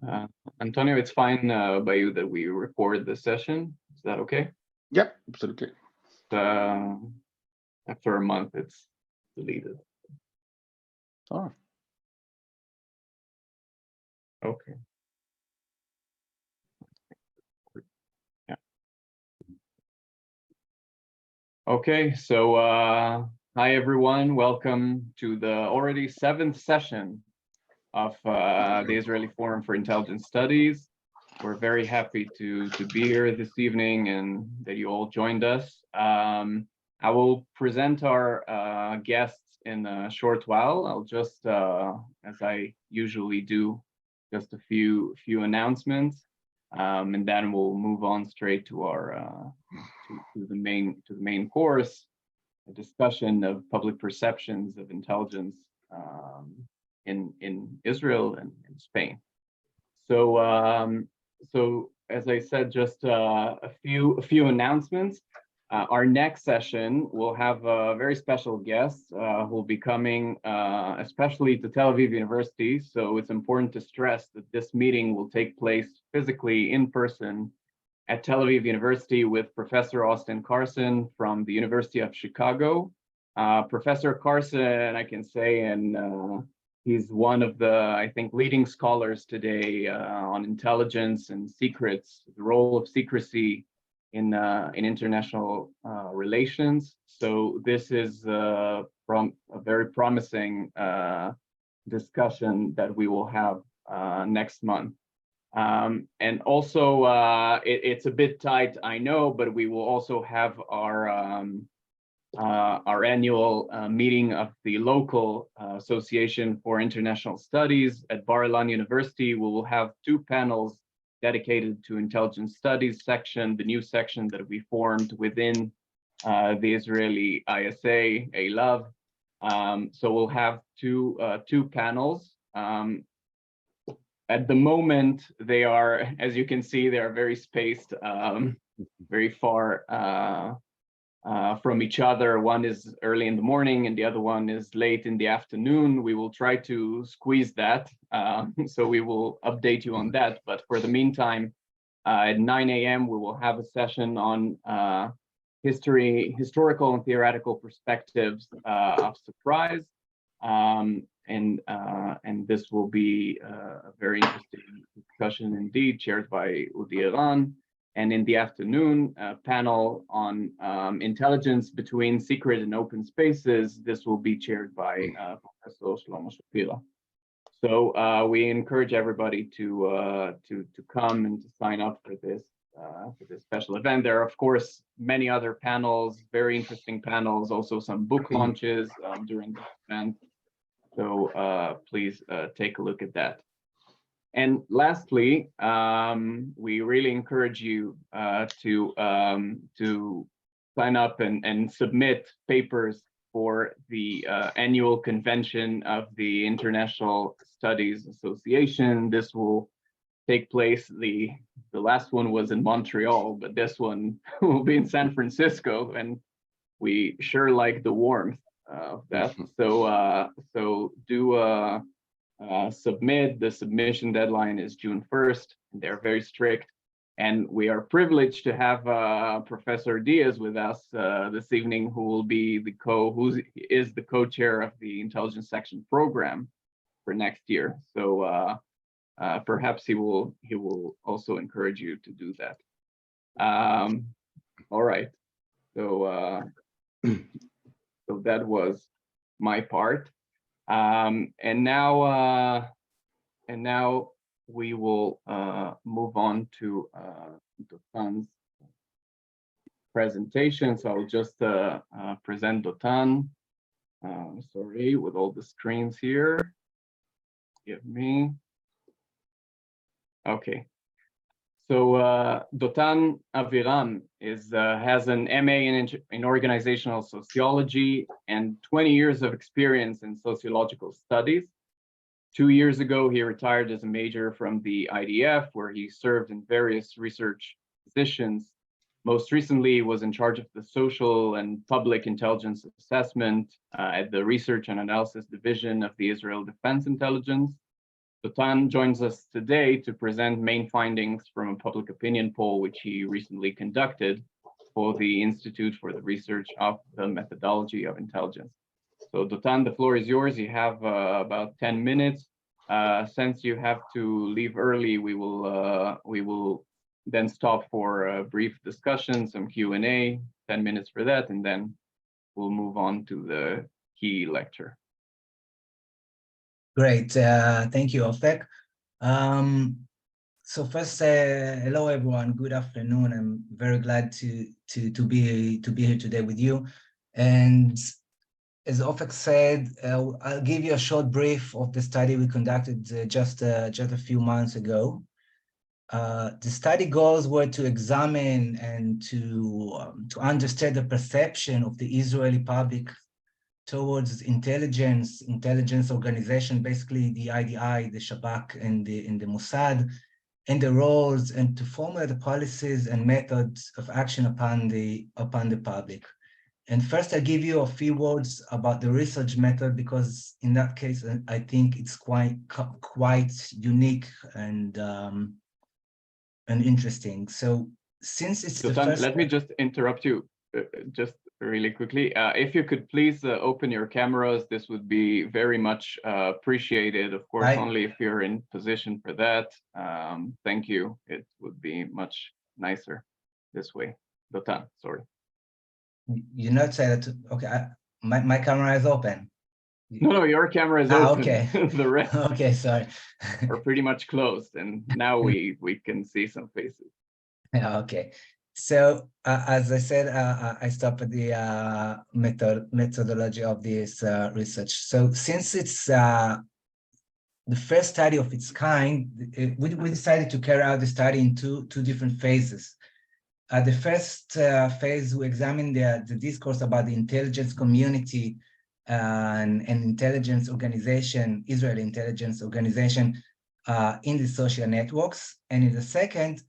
Uh, Antonio, it's fine by you that we record the session. Is that okay? Yep, absolutely. Uh, After a month, it's deleted. Oh. Okay. Yeah. Okay, so hi everyone. Welcome to the already 7th session of the Israeli Forum for Intelligence Studies. We're very happy to be here this evening and that you all joined us. I will present our guests in a short while. I'll just, as I usually do, just a few announcements, and then we'll move on straight to our to the main course, a discussion of public perceptions of intelligence in Israel and in Spain. So as I said, just a few announcements. Our next session will have a very special guest who will be coming especially to Tel Aviv University. So it's important to stress that this meeting will take place physically in person at Tel Aviv University with Professor Austin Carson from the University of Chicago. Professor Carson, I can say, and he's one of the, I think, leading scholars today on intelligence and secrets, the role of secrecy in international relations. So this is from a very promising discussion that we will have next month. And also, it's a bit tight, I know, but we will also have our annual meeting of the local Association for International Studies at Bar-Ilan University. We will have 2 panels dedicated to intelligence studies section, the new section that we formed within the Israeli ISA, ALAV. So we'll have two panels. At the moment, they are, as you can see, they are very spaced, very far from each other. One is early in the morning and the other one is late in the afternoon. We will try to squeeze that, so we will update you on that. But for the meantime, at 9 a.m. we will have a session on historical and theoretical perspectives of surprise, and this will be a very interesting discussion indeed, chaired by Udi Eran. And in the afternoon, a panel on intelligence between secret and open spaces. This will be chaired by Professor Shlomo Shapira. So we encourage everybody to come and to sign up for this special event. There are, of course, many other panels, very interesting panels, also some book launches during the event. So please take a look at that. And lastly, we really encourage you to sign up and submit papers for the annual convention of the International Studies Association. This will take place, the last one was in Montreal, but this one will be in San Francisco, and we sure like the warmth of that. So do submit. The submission deadline is June 1st. They're very strict. And we are privileged to have Professor Diaz with us this evening, who will be who is the co-chair of the intelligence section program for next year. So perhaps he will also encourage you to do that. All right. So so that was my part. And now we will move on to Dotan's presentation. So I'll just present Dotan. Sorry, with all the screens here. Give me. Okay. So Dotan Aviram has an MA in organizational sociology and 20 years of experience in sociological studies. 2 years ago, he retired as a major from the IDF, where he served in various research positions. Most recently, he was in charge of the social and public intelligence assessment at the Research and Analysis Division of the Israel Defense Intelligence. Dotan joins us today to present main findings from a public opinion poll which he recently conducted for the Institute for the Research of the Methodology of Intelligence. So Dotan, the floor is yours. You have about 10 minutes. Since you have to leave early, we will then stop for a brief discussion, some Q&A, 10 minutes for that, and then we'll move on to the key lecture. Great, thank you, Ofek. So first, hello everyone. Good afternoon. I'm very glad to be here today with you. And as Ofek said, I'll give you a short brief of the study we conducted just a few months ago. The study goals were to examine and to understand the perception of the Israeli public towards intelligence organization, basically the IDI, the Shabak, and the Mossad, and the roles, and to formulate the policies and methods of action upon the public. And first, I'll give you a few words about the research method, because in that case, I think it's quite unique and interesting. So since it's the first... Let me just interrupt you just really quickly. If you could please open your cameras, this would be very much appreciated. Of course, only if you're in position for that. Thank you. It would be much nicer this way. Dotan, sorry. You not say that, okay, my camera is open. No, your camera is open. Okay. The rest okay, sorry. are pretty much closed, and now we can see some faces. Okay. So as I said, I stopped at the methodology of this research. So since it's the first study of its kind, we decided to carry out the study in two different phases. The first phase, we examined the discourse about the intelligence community and intelligence organization, Israeli intelligence organization in the social networks. And in the second,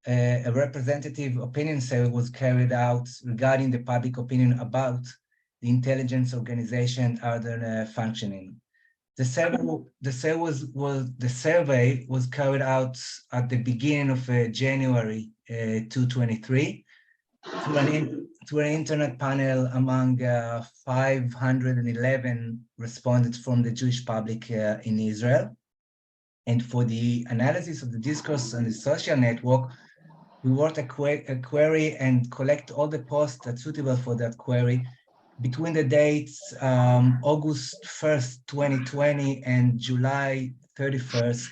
a representative opinion survey was carried out regarding the public opinion about the intelligence organization other functioning. The survey was carried out at the beginning of January 2023 through an internet panel among 511 respondents from the Jewish public in Israel. And for the analysis of the discourse on the social network, we wrote a query and collect all the posts that's suitable for that query between the dates August 1st, 2020 and July 31st,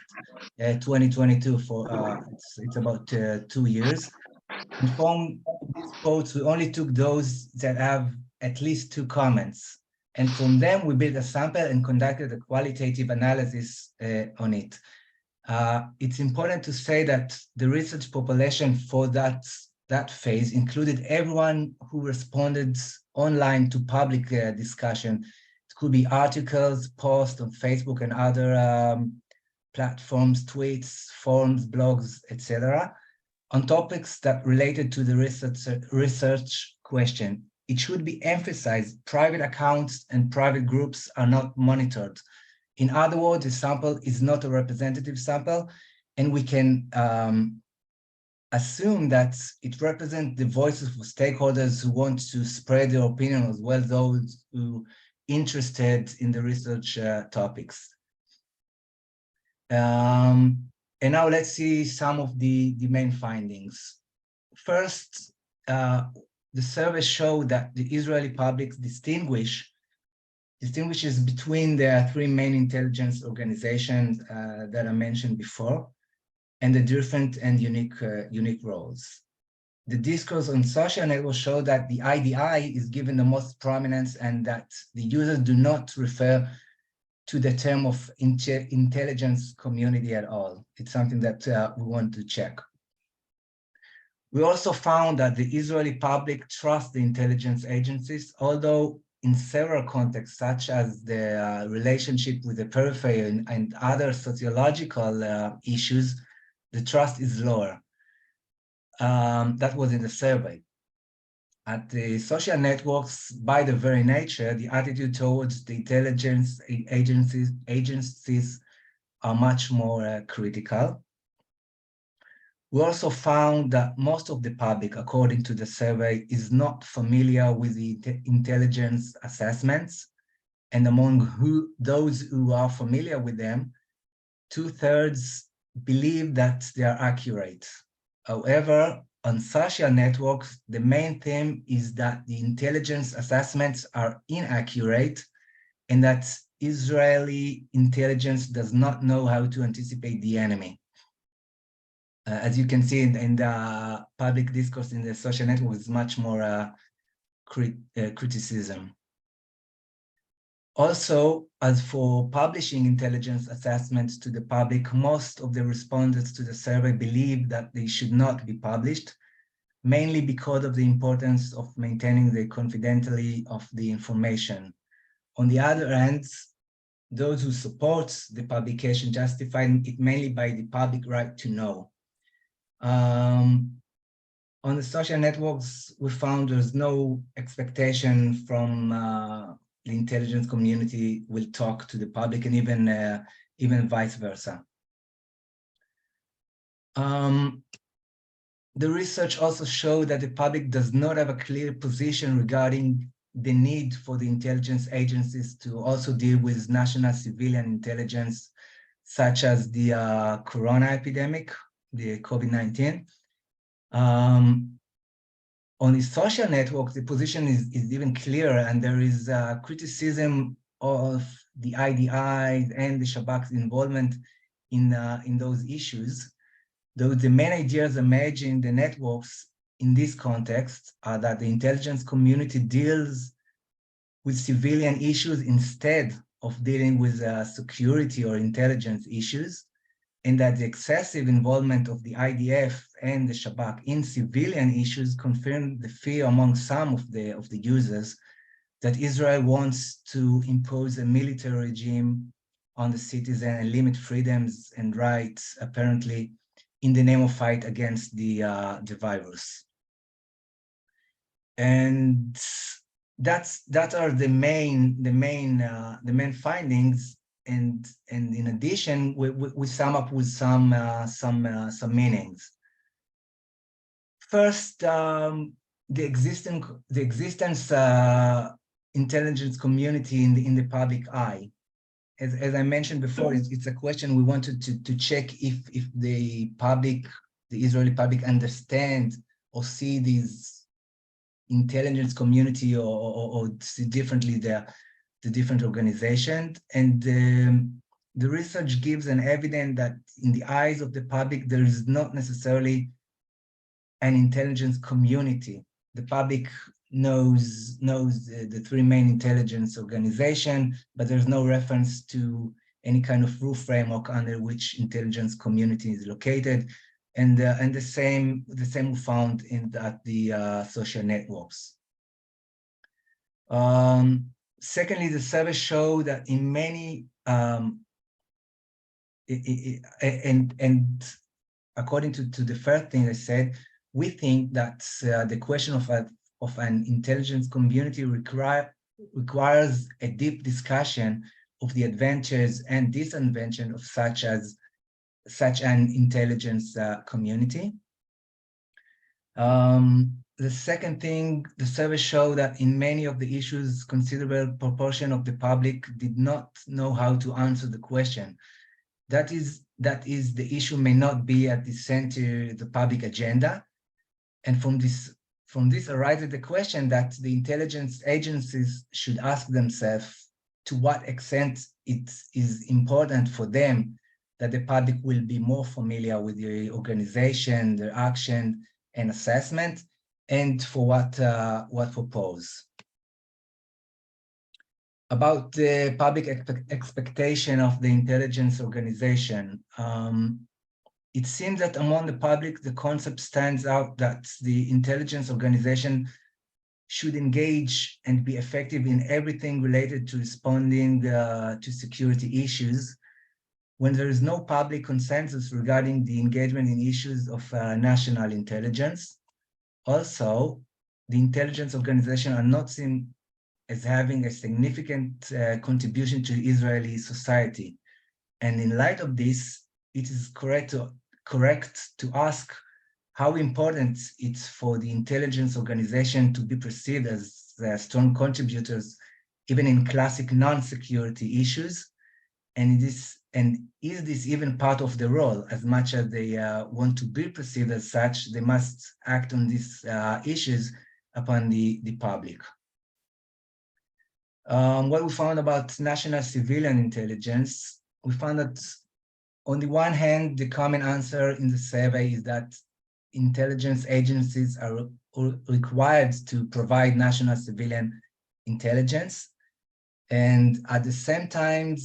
2022. For it's about 2 years. And from these posts, we only took those that have at least 2 comments. And from them, we built a sample and conducted a qualitative analysis on it. It's important to say that the research population for that phase included everyone who responded online to public discussion. It could be articles, posts on Facebook and other platforms, tweets, forums, blogs, etc., on topics that related to the research question. It should be emphasized, private accounts and private groups are not monitored. In other words, the sample is not a representative sample, and we can assume that it represents the voices of stakeholders who want to spread their opinion, as well as those who are interested in the research topics. And now let's see some of the main findings. First, the survey showed that the Israeli public distinguishes between the 3 main intelligence organizations that I mentioned before, and the different and unique roles. The discourse on social networks show that the IDI is given the most prominence, and that the users do not refer to the term of intelligence community at all. It's something that we want to check. We also found that the Israeli public trusts the intelligence agencies, although in several contexts, such as the relationship with the periphery and other sociological issues, the trust is lower. That was in the survey. At the social networks, by the very nature, the attitude towards the intelligence agencies are much more critical. We also found that most of the public, according to the survey, is not familiar with the intelligence assessments. And among those who are familiar with them, 2/3 believe that they are accurate. However, on social networks, the main theme is that the intelligence assessments are inaccurate and that Israeli intelligence does not know how to anticipate the enemy. As you can see in the public discourse in the social network, is much more criticism. Also, as for publishing intelligence assessments to the public, most of the respondents to the survey believe that they should not be published, mainly because of the importance of maintaining the confidentiality of the information. On the other hand, those who support the publication justify it mainly by the public right to know. On the social networks, we found there's no expectation from the intelligence community will talk to the public, and even vice versa. The research also showed that the public does not have a clear position regarding the need for the intelligence agencies to also deal with national civilian intelligence, such as the corona epidemic, the COVID-19. On the social network, the position is even clearer, and there is criticism of the IDI and the Shabak's involvement in those issues. Though the main ideas emerging in the networks in this context are that the intelligence community deals with civilian issues instead of dealing with security or intelligence issues, and that the excessive involvement of the IDF and the Shabak in civilian issues confirmed the fear among some of the users that Israel wants to impose a military regime on the citizen and limit freedoms and rights, apparently in the name of fight against the virus. And that are the main findings. And in addition, we sum up with some meanings. First, the existence intelligence community in the public eye. As I mentioned before, it's a question we wanted to check if the Israeli public understand or see these intelligence community or see differently the different organizations. And the research gives an evidence that in the eyes of the public, there is not necessarily an intelligence community. The public knows the three main intelligence organizations, but there's no reference to any kind of rule framework under which intelligence community is located. And the same we found at the social networks. Secondly, the survey showed that in many, and according to the first thing I said, we think that the question of an intelligence community requires a deep discussion of the advantages and disadvantages of such an intelligence community. The second thing, the survey showed that in many of the issues, considerable proportion of the public did not know how to answer the question. That is, the issue may not be at the center of the public agenda. And from this arises the question that the intelligence agencies should ask themselves to what extent it is important for them that the public will be more familiar with the organization, their action and assessment, and for what purpose. About the public expectation of the intelligence organization, it seems that among the public, the concept stands out that the intelligence organization should engage and be effective in everything related to responding to security issues, when there is no public consensus regarding the engagement in issues of national intelligence. Also, the intelligence organization are not seen as having a significant contribution to Israeli society. And in light of this, it is correct to ask how important it's for the intelligence organization to be perceived as strong contributors, even in classic non-security issues. And is this even part of the role? As much as they want to be perceived as such, they must act on these issues upon the public. What we found about national civilian intelligence, we found that on the one hand, the common answer in the survey is that intelligence agencies are required to provide national civilian intelligence. And at the same time,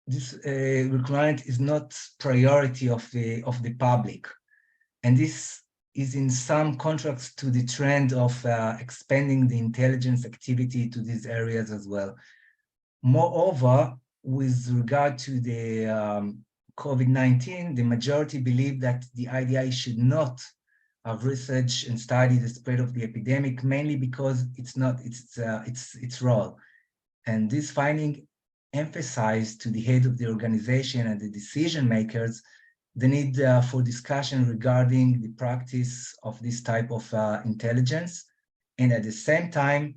this requirement is not priority of the public. And this is in some contrast to the trend of expanding the intelligence activity to these areas as well. Moreover, with regard to the COVID-19, the majority believe that the IDI should not have research and study the spread of the epidemic, mainly because it's not its role. And this finding emphasized to the head of the organization and the decision makers the need for discussion regarding the practice of this type of intelligence, and at the same time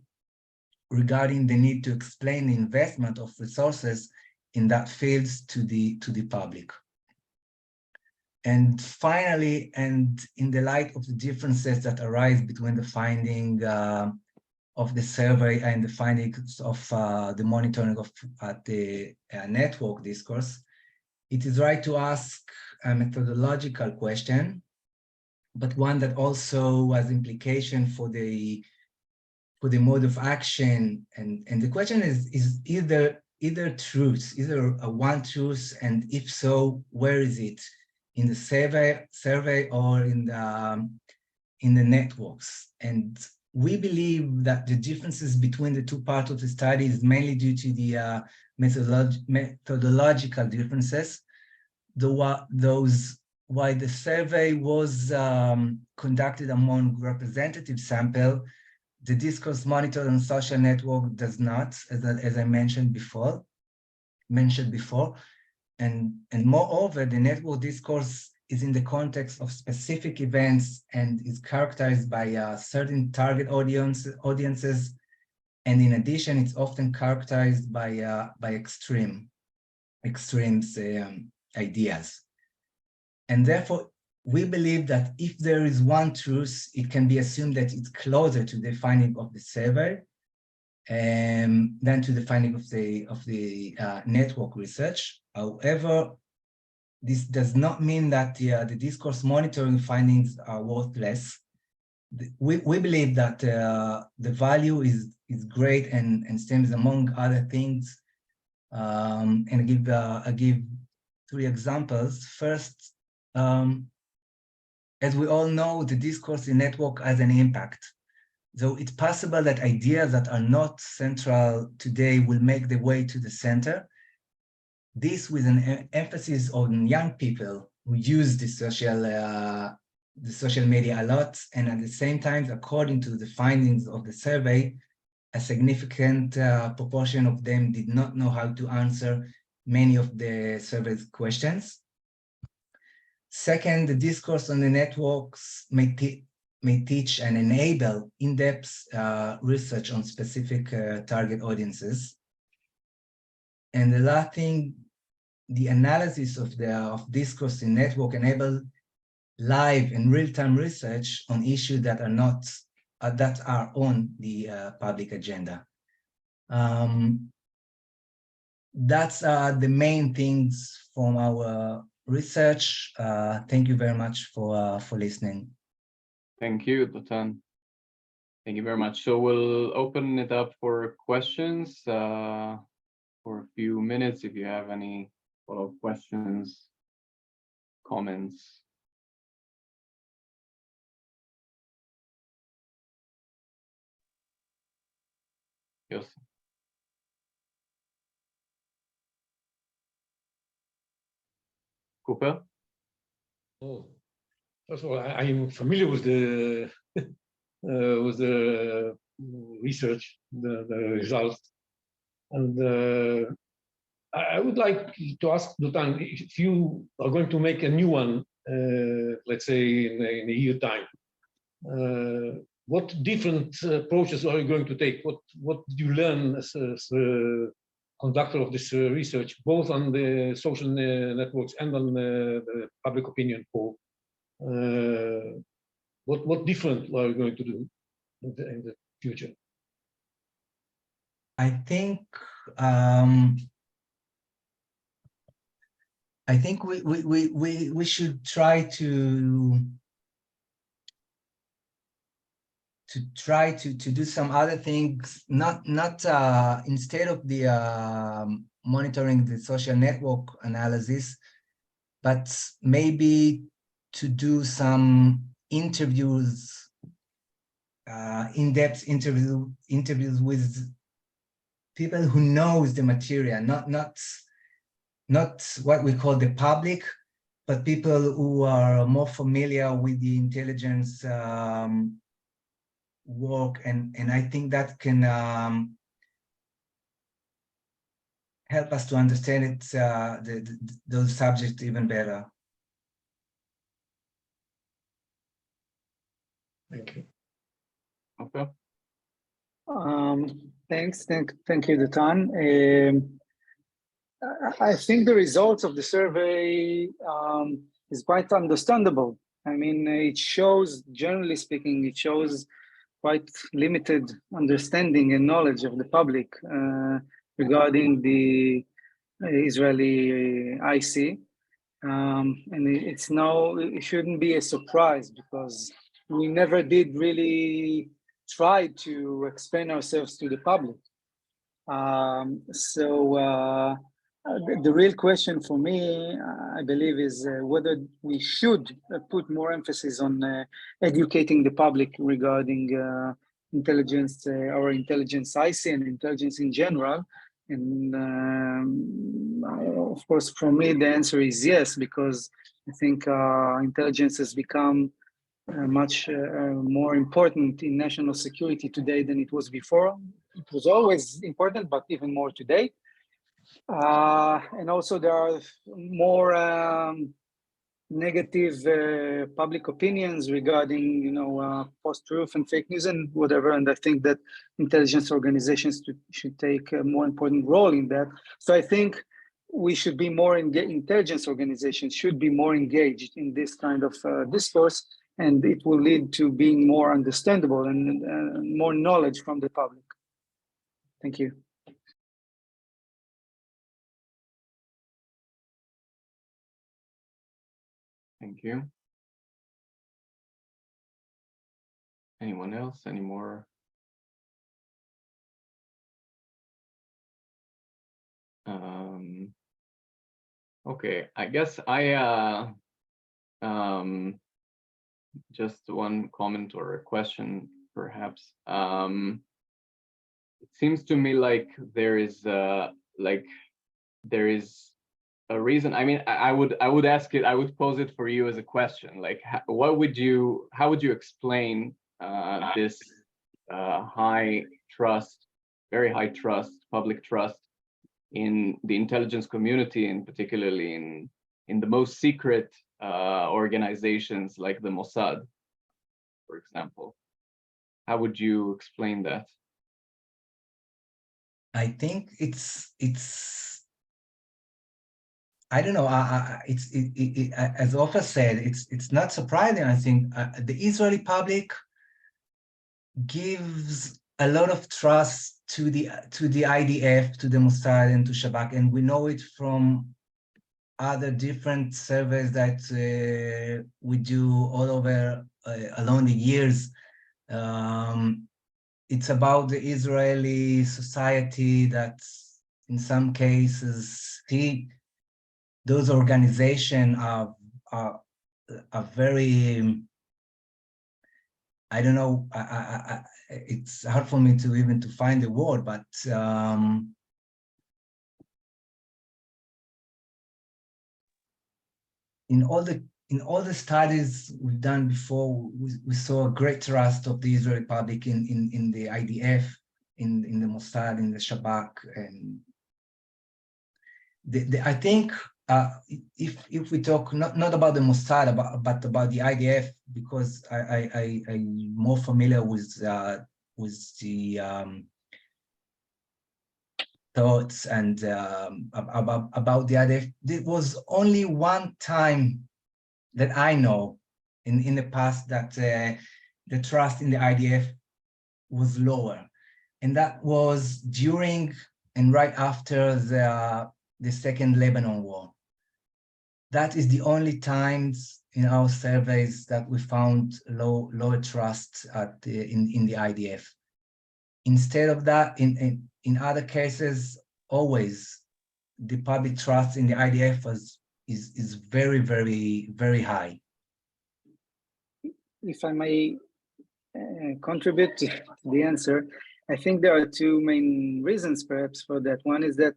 regarding the need to explain the investment of resources in that field to the public. And finally, and in the light of the differences that arise between the finding of the survey and the findings of the monitoring of the network discourse, it is right to ask a methodological question, but one that also has implication for the mode of action. And the question is either truth, either a one truth, and if so, where is it? In the survey or in the networks? And we believe that the differences between the two parts of the study is mainly due to the methodological differences. Why the survey was conducted among representative sample, the discourse monitor and social network does not, as I mentioned before. And moreover, the network discourse is in the context of specific events and is characterized by certain target audiences. And in addition, it's often characterized by extremes ideas. And therefore, we believe that if there is one truth, it can be assumed that it's closer to the finding of the survey than to the finding of the network research. However, this does not mean that the discourse monitoring findings are worthless. We believe that the value is great and stems, among other things. And I give 3 examples. First, as we all know, the discourse in network has an impact. So it's possible that ideas that are not central today will make their way to the center. This with an emphasis on young people who use the social media a lot, and at the same time, according to the findings of the survey, a significant proportion of them did not know how to answer many of the survey's questions. Second, the discourse on the networks may teach and enable in-depth research on specific target audiences. And the last thing, the analysis of discourse in network enable live and real-time research on issues that are not that are on the public agenda. That's the main things from our research. Thank you very much for listening. Thank you, Dotan. Thank you very much. So we'll open it up for questions for a few minutes. If you have any follow-up questions, comments. Yes. Cooper? Oh, first of all, I'm familiar with the research, the results, and I would like to ask Dotan, if you are going to make a new one, let's say in a year time, what different approaches are you going to take? What did you learn as a conductor of this research, both on the social networks and on the public opinion poll? What different are you going to do in the future? I think we should try to do some other things, not instead of the monitoring the social network analysis, but maybe to do some interviews, in-depth interviews with people who knows the material, not what we call the public, but people who are more familiar with the intelligence work, and I think that can help us to understand it, those subjects even better. Thank you. Okay. Thank you, Dotan. I think the results of the survey is quite understandable. I mean, it shows, generally speaking, it shows quite limited understanding and knowledge of the public regarding the Israeli IC. And it shouldn't be a surprise, because we never did really try to explain ourselves to the public. The real question for me, I believe, is whether we should put more emphasis on educating the public regarding intelligence, our intelligence IC and intelligence in general. And of course, for me, the answer is yes, because I think intelligence has become much more important in national security today than it was before. It was always important, but even more today. And also there are more negative public opinions regarding, post-truth and fake news and whatever. And I think that intelligence organizations should take a more important role in that. So I think we should be more intelligence organizations should be more engaged in this kind of discourse, and it will lead to being more understandable and more knowledge from the public. Thank you. Thank you. Anyone else? Any more? Okay, I guess I just one comment or a question, perhaps. It seems to me like there is a reason. I mean, I would ask it. I would pose it for you as a question. Like, how would you explain this high trust, very high trust, public trust in the intelligence community, and particularly in the most secret organizations like the Mossad, for example? How would you explain that? I think it's I don't know. As Ofer said, it's not surprising. I think the Israeli public gives a lot of trust to the IDF, to the Mossad, and to Shabak, and we know it from other different surveys that we do all over along the years. It's about the Israeli society that, in some cases, those organizations are very, I don't know, it's hard for me to even find the word, but in all the studies we've done before, we saw a great trust of the Israeli public in the IDF, in the Mossad, in the Shabak, I think if we talk not about the Mossad, but about the IDF, because I'm more familiar with the thoughts and about the IDF. There was only one time that I know in the past that the trust in the IDF was lower, and that was during and right after the Second Lebanon War. That is the only times in our surveys that we found lower trust in the IDF. Instead of that, in other cases, always the public trust in the IDF is very, very, very high. If I may contribute to the answer, I think there are two main reasons perhaps for that. One is that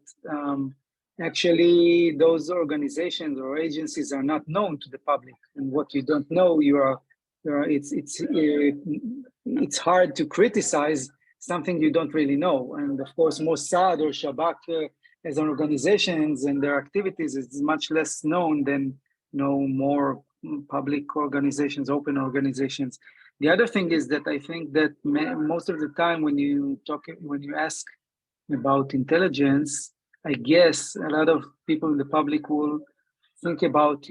actually those organizations or agencies are not known to the public, and what you don't know, it's hard to criticize something you don't really know. And of course, Mossad or Shabak as organizations and their activities is much less known than more public organizations, open organizations. The other thing is that I think that most of the time when you ask about intelligence, I guess a lot of people in the public will think about,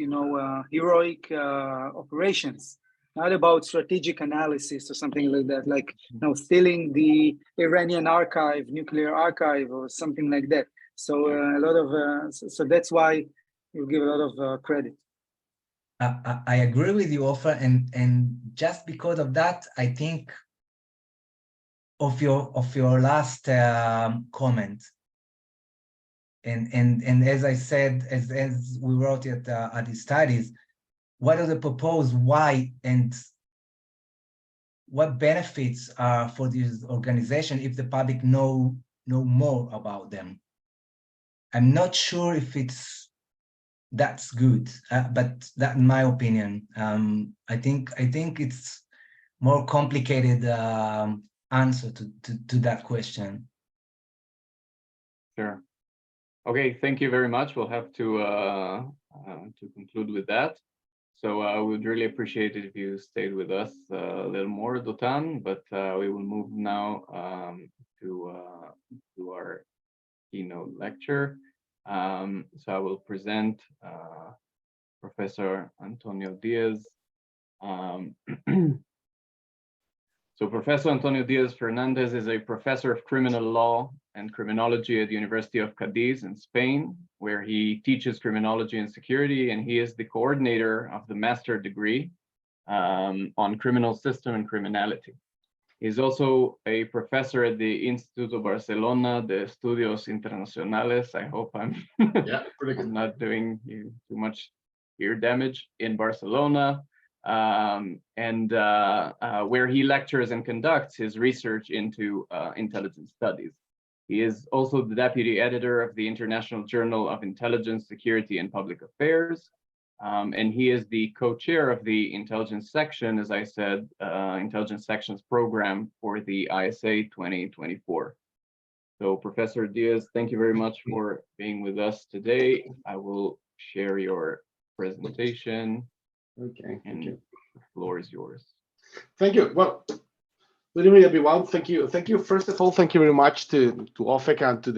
heroic operations, not about strategic analysis or something like that, like stealing the Iranian archive, nuclear archive, or something like that. So so that's why you give a lot of credit. I agree with you, Ofer, and just because of that, I think of your last comment. And as I said, as we wrote at the studies, what are the proposed why and what benefits are for this organization if the public know more about them? I'm not sure if that's good, but that in my opinion. I think it's more complicated answer to that question. Sure. Okay, thank you very much. We'll have to conclude with that. So I would really appreciate it if you stayed with us a little more, Dotan, but we will move now to our keynote lecture. So I will present Professor Antonio Diaz. So Professor Antonio Diaz Fernandez is a professor of criminal law and criminology at the University of Cadiz in Spain, where he teaches criminology and security, and he is the coordinator of the master degree on criminal system and criminality. He's also a professor at the Instituto Barcelona de Estudios Internacionales. I hope I'm pretty good. not doing you too much ear damage in Barcelona. Where he lectures and conducts his research into intelligence studies. He is also the deputy editor of the International Journal of Intelligence, Security, and Public Affairs. And he is the co-chair of the intelligence section, as I said, intelligence sections program for the ISA 2024. So Professor Diaz, thank you very much for being with us today. I will share your presentation. Okay, thank And you. the floor is yours. Thank you. Well, good evening, everyone. Thank you. Thank you. First of all, thank you very much to OFEC and to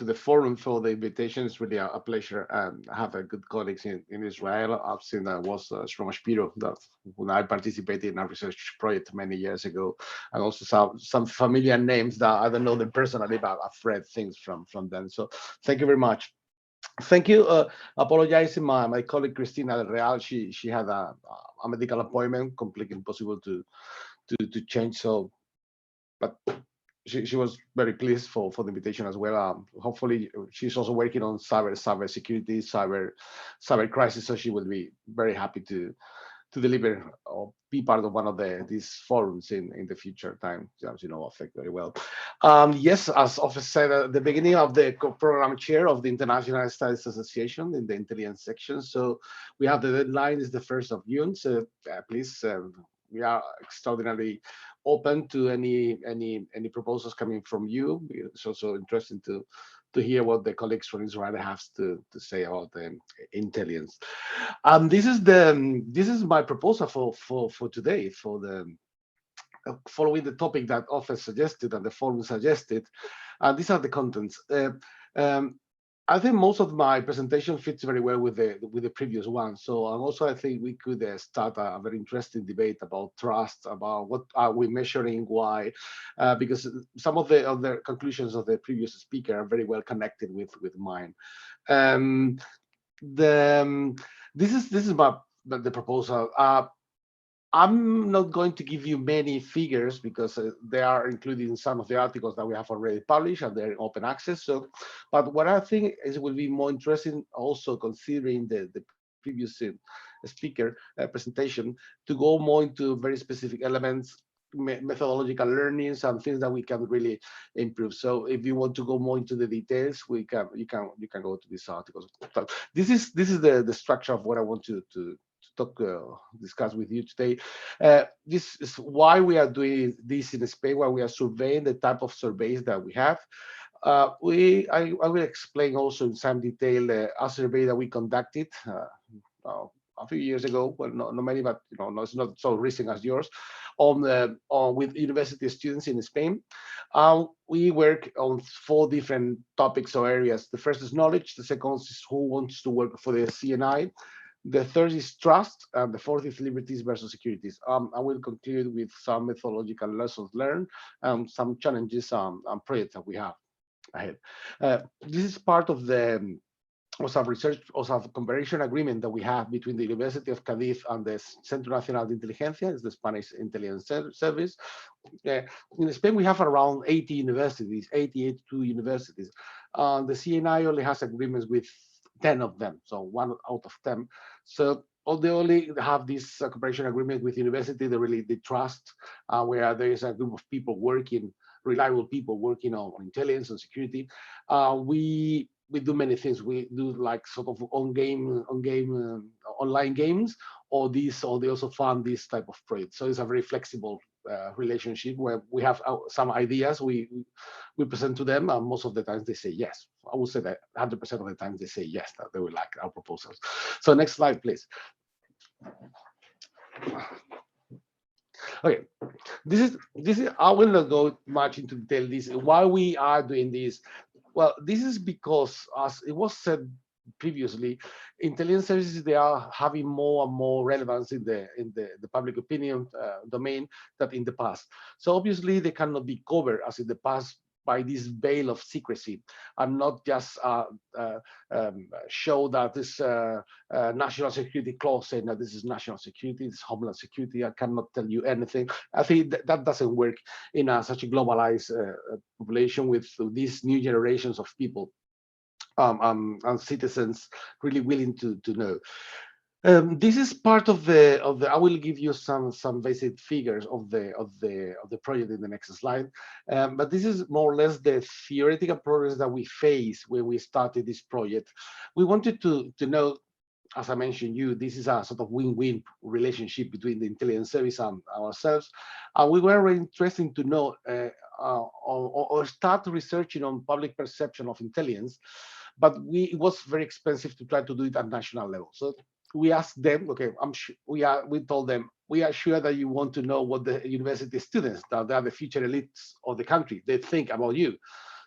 the forum for the invitation. It's really a pleasure. I have a good colleagues in Israel. I've seen that was Shlomo Shapiro, that when I participated in a research project many years ago, and also some familiar names that I don't know them personally, but I've read things from them. So thank you very much. Thank you. Apologizing, my colleague Cristina Del-Real, she had a medical appointment, completely impossible to change. So, but she was very pleased for the invitation as well. Hopefully, she's also working on cyber security, cyber crisis. So she will be very happy to deliver or be part of one of these forums in the future time, as you know, OFEC very well. Yes, as Ofe said at the beginning, of the program chair of the International Studies Association in the intelligence section. So we have the deadline is the 1st of June. So please, we are extraordinarily open to any proposals coming from you. It's also interesting to hear what the colleagues from Israel have to say about the intelligence. This is my proposal for today, for the following the topic that Office suggested and the forum suggested. These are the contents. I think most of my presentation fits very well with the previous one. So also I think we could start a very interesting debate about trust, about what are we measuring, why, because some of the conclusions of the previous speaker are very well connected with mine. This is the proposal. I'm not going to give you many figures because they are included in some of the articles that we have already published and they're in open access. So, but what I think is will be more interesting, also considering the previous speaker presentation, to go more into very specific elements, methodological learnings, and things that we can really improve. So, if you want to go more into the details, you can go to these articles. So this is the structure of what I want to discuss with you today. This is why we are doing this in Spain, why we are surveying the type of surveys that we have. I will explain also in some detail a survey that we conducted a few years ago. Well, not many, but no, it's not so recent as yours. With university students in Spain. We work on 4 different topics or areas. The first is knowledge. The second is who wants to work for the CNI. The third is trust, and the fourth is liberties versus securities. I will conclude with some methodological lessons learned and some challenges and projects that we have ahead. This is part of the research comparison agreement that we have between the University of Cadiz and the Centro Nacional de Inteligencia, is the Spanish intelligence service. In Spain, we have around 80 universities, 82 universities. The CNI only has agreements with 10 of them, so 1 out of 10. So they only have this cooperation agreement with university they trust, where there is a group of people working, reliable people working on intelligence and security. We do many things. We do like sort of online games, or they also fund this type of project. So it's a very flexible relationship where we have some ideas we present to them, and most of the times they say yes. I would say that 100% of the time they say yes, that they will like our proposals. So next slide, please. Okay, this is I will not go much into detail. This why we are doing this. Well, this is because, as it was said previously, intelligence services, they are having more and more relevance in the public opinion domain than in the past. So obviously they cannot be covered as in the past by this veil of secrecy, and not just show that this national security clause saying that this is national security, this is homeland security. I cannot tell you anything. I think that doesn't work in such a globalized population with these new generations of people and citizens really willing to know. This is part of the. I will give you some basic figures of the project in the next slide, but this is more or less the theoretical progress that we faced when we started this project. We wanted to know, as I mentioned, this is a sort of win-win relationship between the intelligence service and ourselves. We were very interested to know or start researching on public perception of intelligence, but it was very expensive to try to do it at national level. So we asked them, okay, we told them, we are sure that you want to know what the university students, that they are the future elites of the country, they think about you.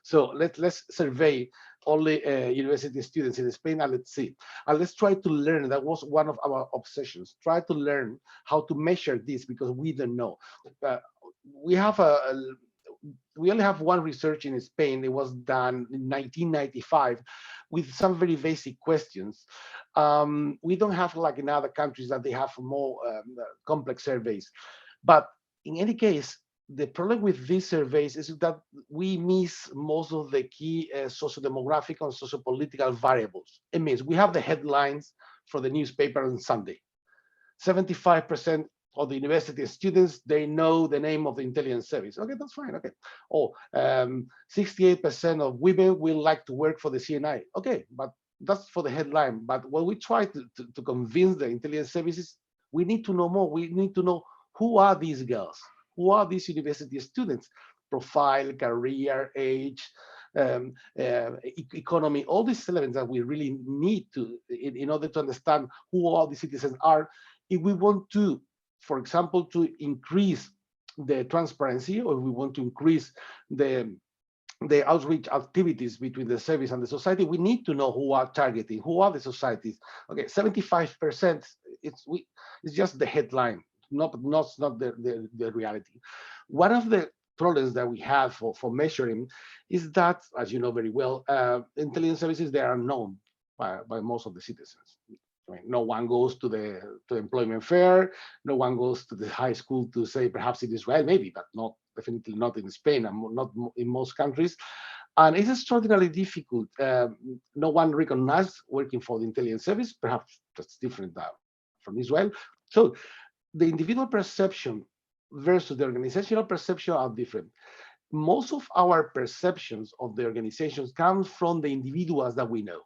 So let's survey only university students in Spain, and let's see. And let's try to learn. That was one of our obsessions. Try to learn how to measure this, because we don't know. We only have one research in Spain. It was done in 1995 with some very basic questions. We don't have, like in other countries, that they have more complex surveys. But in any case, the problem with these surveys is that we miss most of the key socio-demographic and socio-political variables. It means we have the headlines for the newspaper on Sunday. 75% of the university students, they know the name of the intelligence service. Okay, that's fine. Okay. Or 68% of women will like to work for the CNI. Okay, but that's for the headline. But when we try to convince the intelligence services, we need to know more. We need to know, who are these girls? Who are these university students? Profile, career, age, economy, all these elements that we really need to, in order to understand who all the citizens are, if we want to, for example, to increase the transparency, or we want to increase the outreach activities between the service and the society, we need to know who are targeting, who are the societies. Okay, 75%, it's just the headline, not the reality. One of the problems that we have for measuring is that, as you know very well, intelligence services, they are known by most of the citizens. I mean, no one goes to the employment fair, no one goes to the high school to say, perhaps in Israel, maybe, but not, definitely not in Spain and not in most countries. And it's extraordinarily difficult. No one recognized working for the intelligence service, perhaps that's different from Israel. So the individual perception versus the organizational perception are different. Most of our perceptions of the organizations come from the individuals that we know.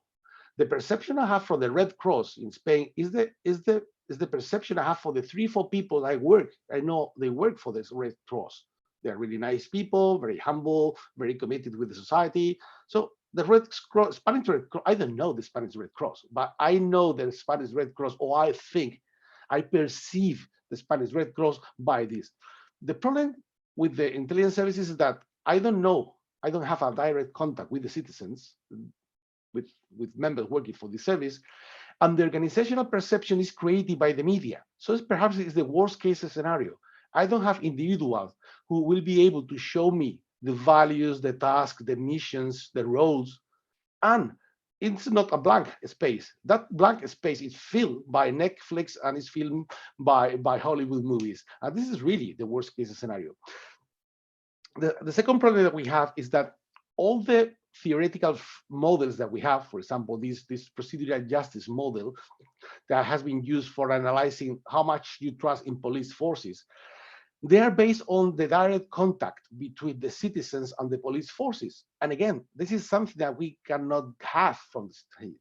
The perception I have from the Red Cross in Spain is the perception I have for the 3-4 people I know they work for this Red Cross. They're really nice people, very humble, very committed with the society. So the Red Cross, Spanish Red Cross, I don't know the Spanish Red Cross, but I know the Spanish Red Cross, or I perceive the Spanish Red Cross by this. The problem with the intelligence services is that I don't have a direct contact with the citizens, with members working for the service, and the organizational perception is created by the media. So perhaps it's the worst case scenario. I don't have individuals who will be able to show me the values, the tasks, the missions, the roles, and it's not a blank space. That blank space is filled by Netflix and is filled by Hollywood movies. And this is really the worst case scenario. The second problem that we have is that all the theoretical models that we have, for example, this procedural justice model that has been used for analyzing how much you trust in police forces, they are based on the direct contact between the citizens and the police forces. And again, this is something that we cannot have from the state.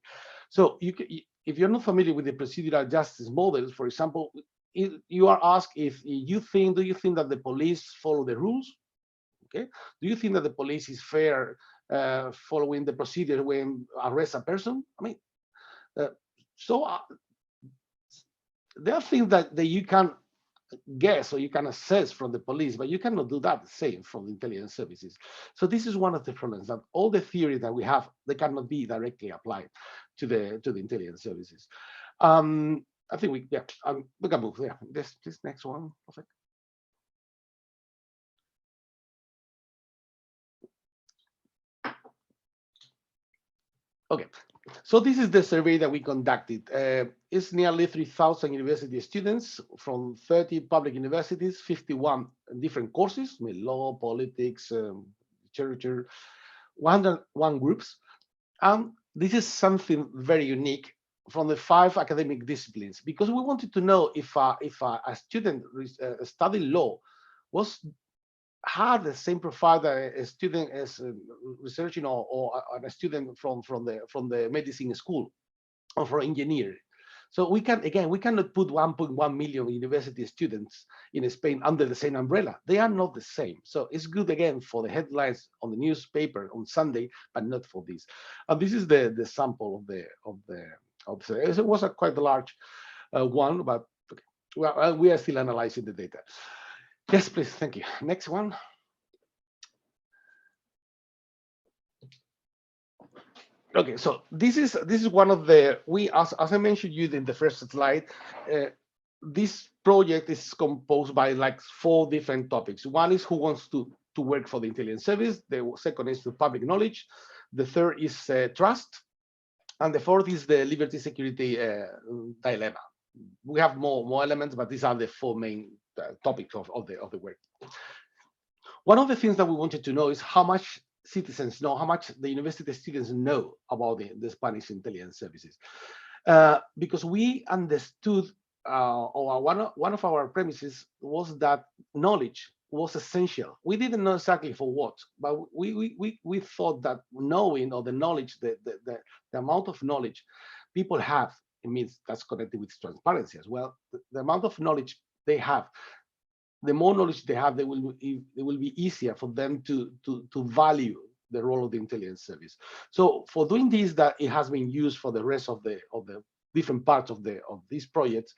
So if you're not familiar with the procedural justice models, for example, you are asked if do you think that the police follow the rules? Okay. Do you think that the police is fair following the procedure when arrest a person? I mean, there are things that you can guess or you can assess from the police, but you cannot do that the same from the intelligence services. So this is one of the problems, that all the theory that we have, they cannot be directly applied to the intelligence services. I think we can move. Yeah, this next one. Perfect. Okay, so this is the survey that we conducted. It's nearly 3,000 university students from 30 public universities, 51 different courses, law, politics, literature, 101 groups. And this is something very unique from the 5 academic disciplines, because we wanted to know if a student studying law had the same profile that a student is researching or a student from the medicine school or for engineering. So we cannot put 1.1 million university students in Spain under the same umbrella. They are not the same. So it's good again for the headlines on the newspaper on Sunday, but not for this. And this is the sample of the it was a quite large one, but okay. Well, we are still analyzing the data. Yes, please. Thank you. Next one. Okay, so this is one of the as I mentioned you in the first slide. This project is composed by like 4 different topics. One is who wants to work for the intelligence service. The second is the public knowledge. The third is trust, and the fourth is the liberty security dilemma. We have more elements, but these are the 4 main topics of the work. One of the things that we wanted to know is how much citizens know, how much the university students know about the Spanish intelligence services, because we understood, or one of our premises was that knowledge was essential. We didn't know exactly for what, but we thought that knowing, or the knowledge, the amount of knowledge people have, it means that's connected with transparency as well. The amount of knowledge they have, the more knowledge they have, it will be easier for them to value the role of the intelligence service. So for doing this, that it has been used for the rest of the different parts of these projects,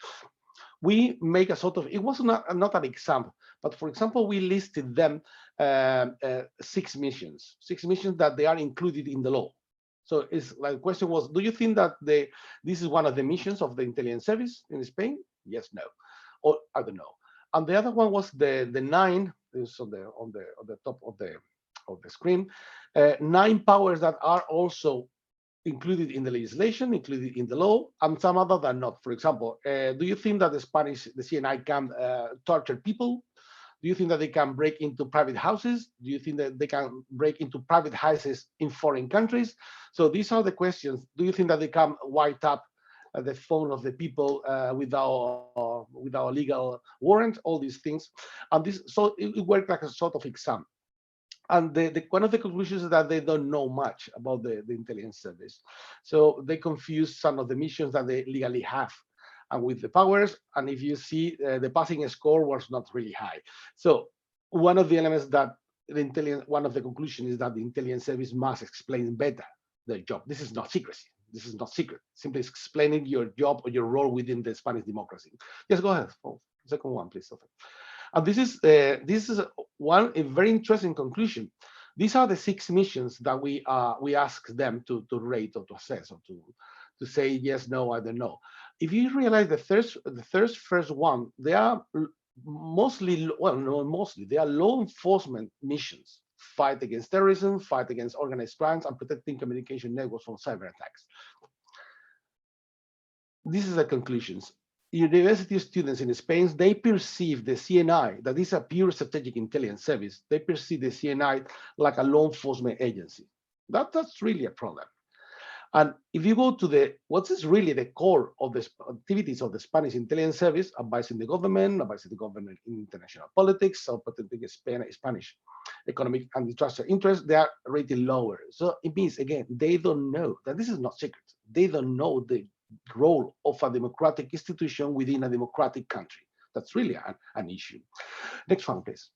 we make a sort of, it was not an example, but for example, we listed them 6 missions that they are included in the law. So it's like the question was, do you think that this is one of the missions of the intelligence service in Spain? Yes, no, or I don't know. And the other one was the 9, is on the top of the screen, 9 powers that are also included in the legislation, included in the law, and some other than not. For example, do you think that the CNI can torture people? Do you think that they can break into private houses? Do you think that they can break into private houses in foreign countries? So these are the questions. Do you think that they can wipe up the phone of the people without a legal warrant? All these things, and this, so it worked like a sort of exam. And one of the conclusions is that they don't know much about the intelligence service. So they confuse some of the missions that they legally have and with the powers. And if you see, the passing score was not really high. So one of the elements that one of the conclusions is that the intelligence service must explain better their job. This is not secrecy. This is not secret. Simply explaining your job or your role within the Spanish democracy. Yes, go ahead. Oh, second one, please. Sophie. And this is a very interesting conclusion. These are the 6 missions that we ask them to rate or to assess or to say yes, no, I don't know. If you realize the first one, they are mostly, well, no, mostly they are law enforcement missions: fight against terrorism, fight against organized crimes, and protecting communication networks from cyber attacks. This is the conclusions. University students in Spain, they perceive the CNI, that is a pure strategic intelligence service, they perceive the CNI like a law enforcement agency. That's really a problem. And if you go to what is really the core of the activities of the Spanish intelligence service, advising the government in international politics, or protecting Spanish economic and industrial interests, they are rated lower. So it means, again, they don't know that this is not secret. They don't know the role of a democratic institution within a democratic country. That's really an issue. Next one, please.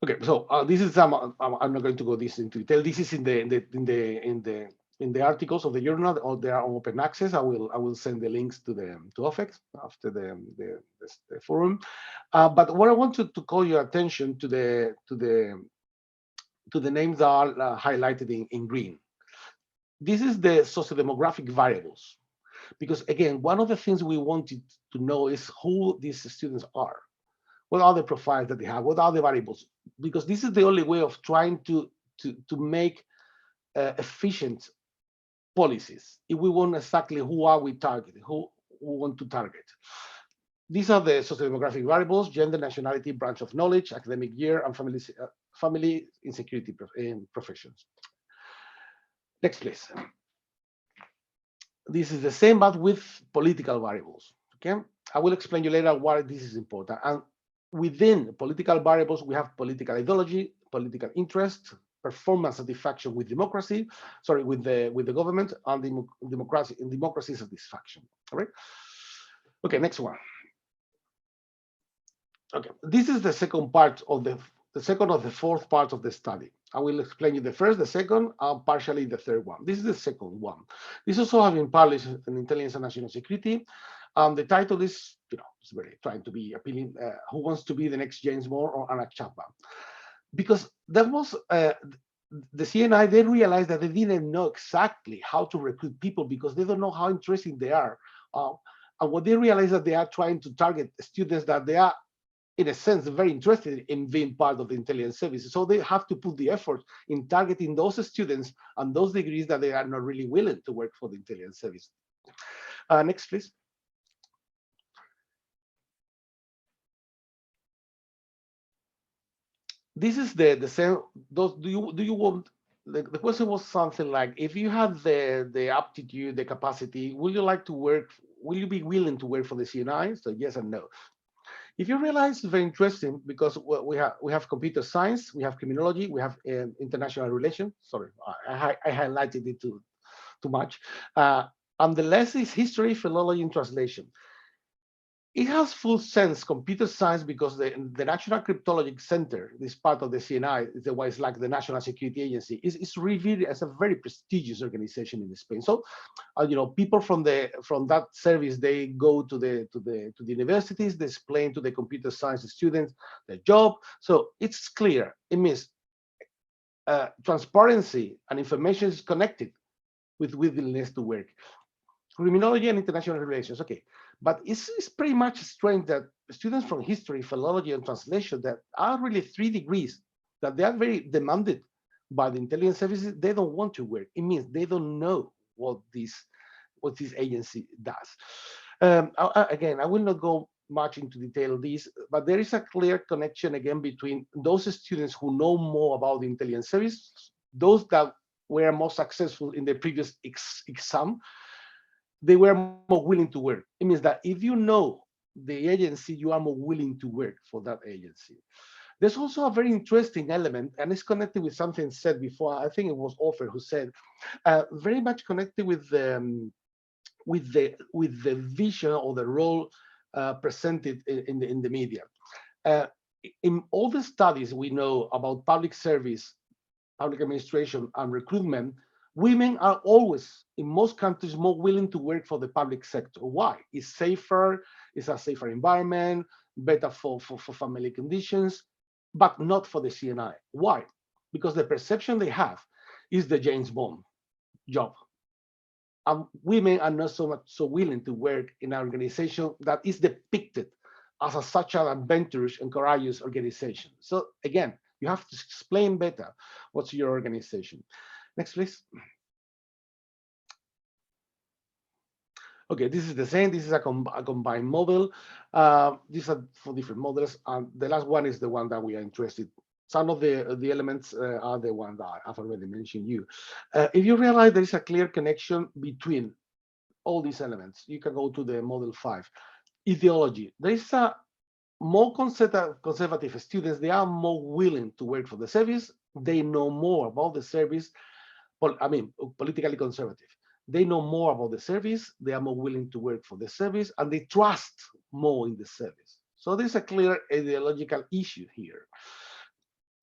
Okay, so this is I'm not going to go this into detail. This is in the articles of the journal, or they are on open access. I will send the links to OFEX after the forum. But what I wanted to call your attention to the names that are highlighted in green. This is the sociodemographic variables, because again, one of the things we wanted to know is who these students are. What are the profiles that they have? What are the variables? Because this is the only way of trying to make efficient policies. If we want exactly who are we targeting, who we want to target. These are the sociodemographic variables: gender, nationality, branch of knowledge, academic year, and family insecurity professions. Next, please. This is the same, but with political variables. Okay, I will explain you later why this is important. And within political variables, we have political ideology, political interest, performance satisfaction with democracy, sorry, with the government, and democracy satisfaction. All right. Okay, next one. Okay, this is the second part of the second of the fourth part of the study. I will explain you the first, the second, and partially the third one. This is the second one. This also has been published in Intelligence and National Security. The title is, it's very trying to be appealing. Who wants to be the next James Moore or Anna Chapman? Because that was the CNI. They realized that they didn't know exactly how to recruit people because they don't know how interesting they are. And what they realized that they are trying to target students that they are, in a sense, very interested in being part of the intelligence services. So they have to put the effort in targeting those students and those degrees that they are not really willing to work for the intelligence service. Next, please. This is the same. Do you want? The question was something like, if you have the aptitude, the capacity, will you like to work? Will you be willing to work for the CNI? So yes and no. If you realize, it's very interesting because we have computer science, we have criminology, we have international relations. Sorry, I highlighted it too much. And the less is history, philology, and translation. it has full sense, computer science, because the National Cryptologic Center, this part of the CNI, is the why it's like the National Security Agency, is revered as a very prestigious organization in Spain. So, people from that service, they go to the universities, they explain to the computer science students their job. So it's clear. It means transparency and information is connected with willingness to work. Criminology and international relations, okay. But it's pretty much strange that students from history, philology, and translation that are really 3 degrees, that they are very demanded by the intelligence services, they don't want to work. It means they don't know what this agency does. Again, I will not go much into detail of this, but there is a clear connection again between those students who know more about the intelligence service, those that were more successful in the previous exam, they were more willing to work. It means that if you know the agency, you are more willing to work for that agency. There's also a very interesting element, and it's connected with something said before. I think it was Ofer who said, very much connected with the vision or the role presented in the media. In all the studies we know about public service, public administration, and recruitment, women are always, in most countries, more willing to work for the public sector. Why? It's safer, it's a safer environment, better for family conditions, but not for the CNI. Why? Because the perception they have is the James Bond job. And women are not so willing to work in an organization that is depicted as such an adventurous and courageous organization. So again, you have to explain better what's your organization. Next, please. Okay, this is the same. This is a combined model. These are 4 different models, and the last one is the one that we are interested. Some of the elements are the one that I've already mentioned you. If you realize there is a clear connection between all these elements, you can go to the model 5. Ideology. There is a more conservative students. They are more willing to work for the service. They know more about the service. Politically conservative. They know more about the service. They are more willing to work for the service, and they trust more in the service. So there's a clear ideological issue here.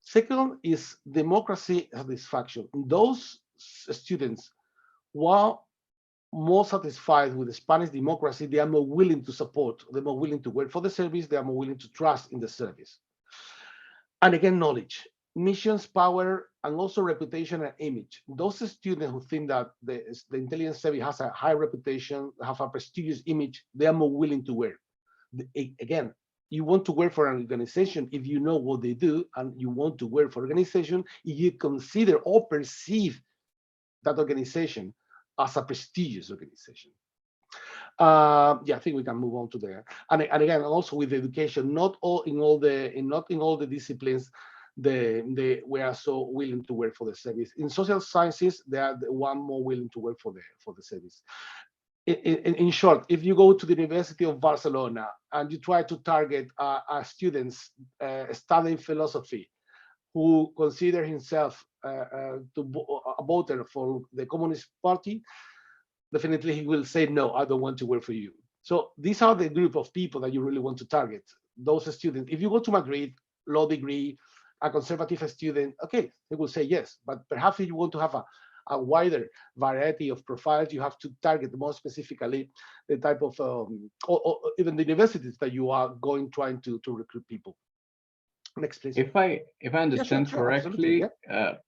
Second is democracy satisfaction. Those students who are more satisfied with the Spanish democracy, they are more willing to support, they're more willing to work for the service, they are more willing to trust in the service. And again, knowledge, missions, power, and also reputation and image. Those students who think that the intelligence service has a high reputation, have a prestigious image, they are more willing to work. Again, you want to work for an organization if you know what they do, and you want to work for an organization if you consider or perceive that organization as a prestigious organization. Yeah, I think we can move on to there. And again, also with education, not in all the disciplines, we are so willing to work for the service. In social sciences, they are the one more willing to work for the service. In short, if you go to the University of Barcelona and you try to target students studying philosophy who consider himself a voter for the Communist Party, definitely he will say, no, I don't want to work for you. So these are the group of people that you really want to target, those students. If you go to Madrid, law degree, a conservative student, okay, they will say yes, but perhaps if you want to have a wider variety of profiles, you have to target more specifically the type of, or even the universities that you are trying to recruit people. Next, please. If I understand correctly,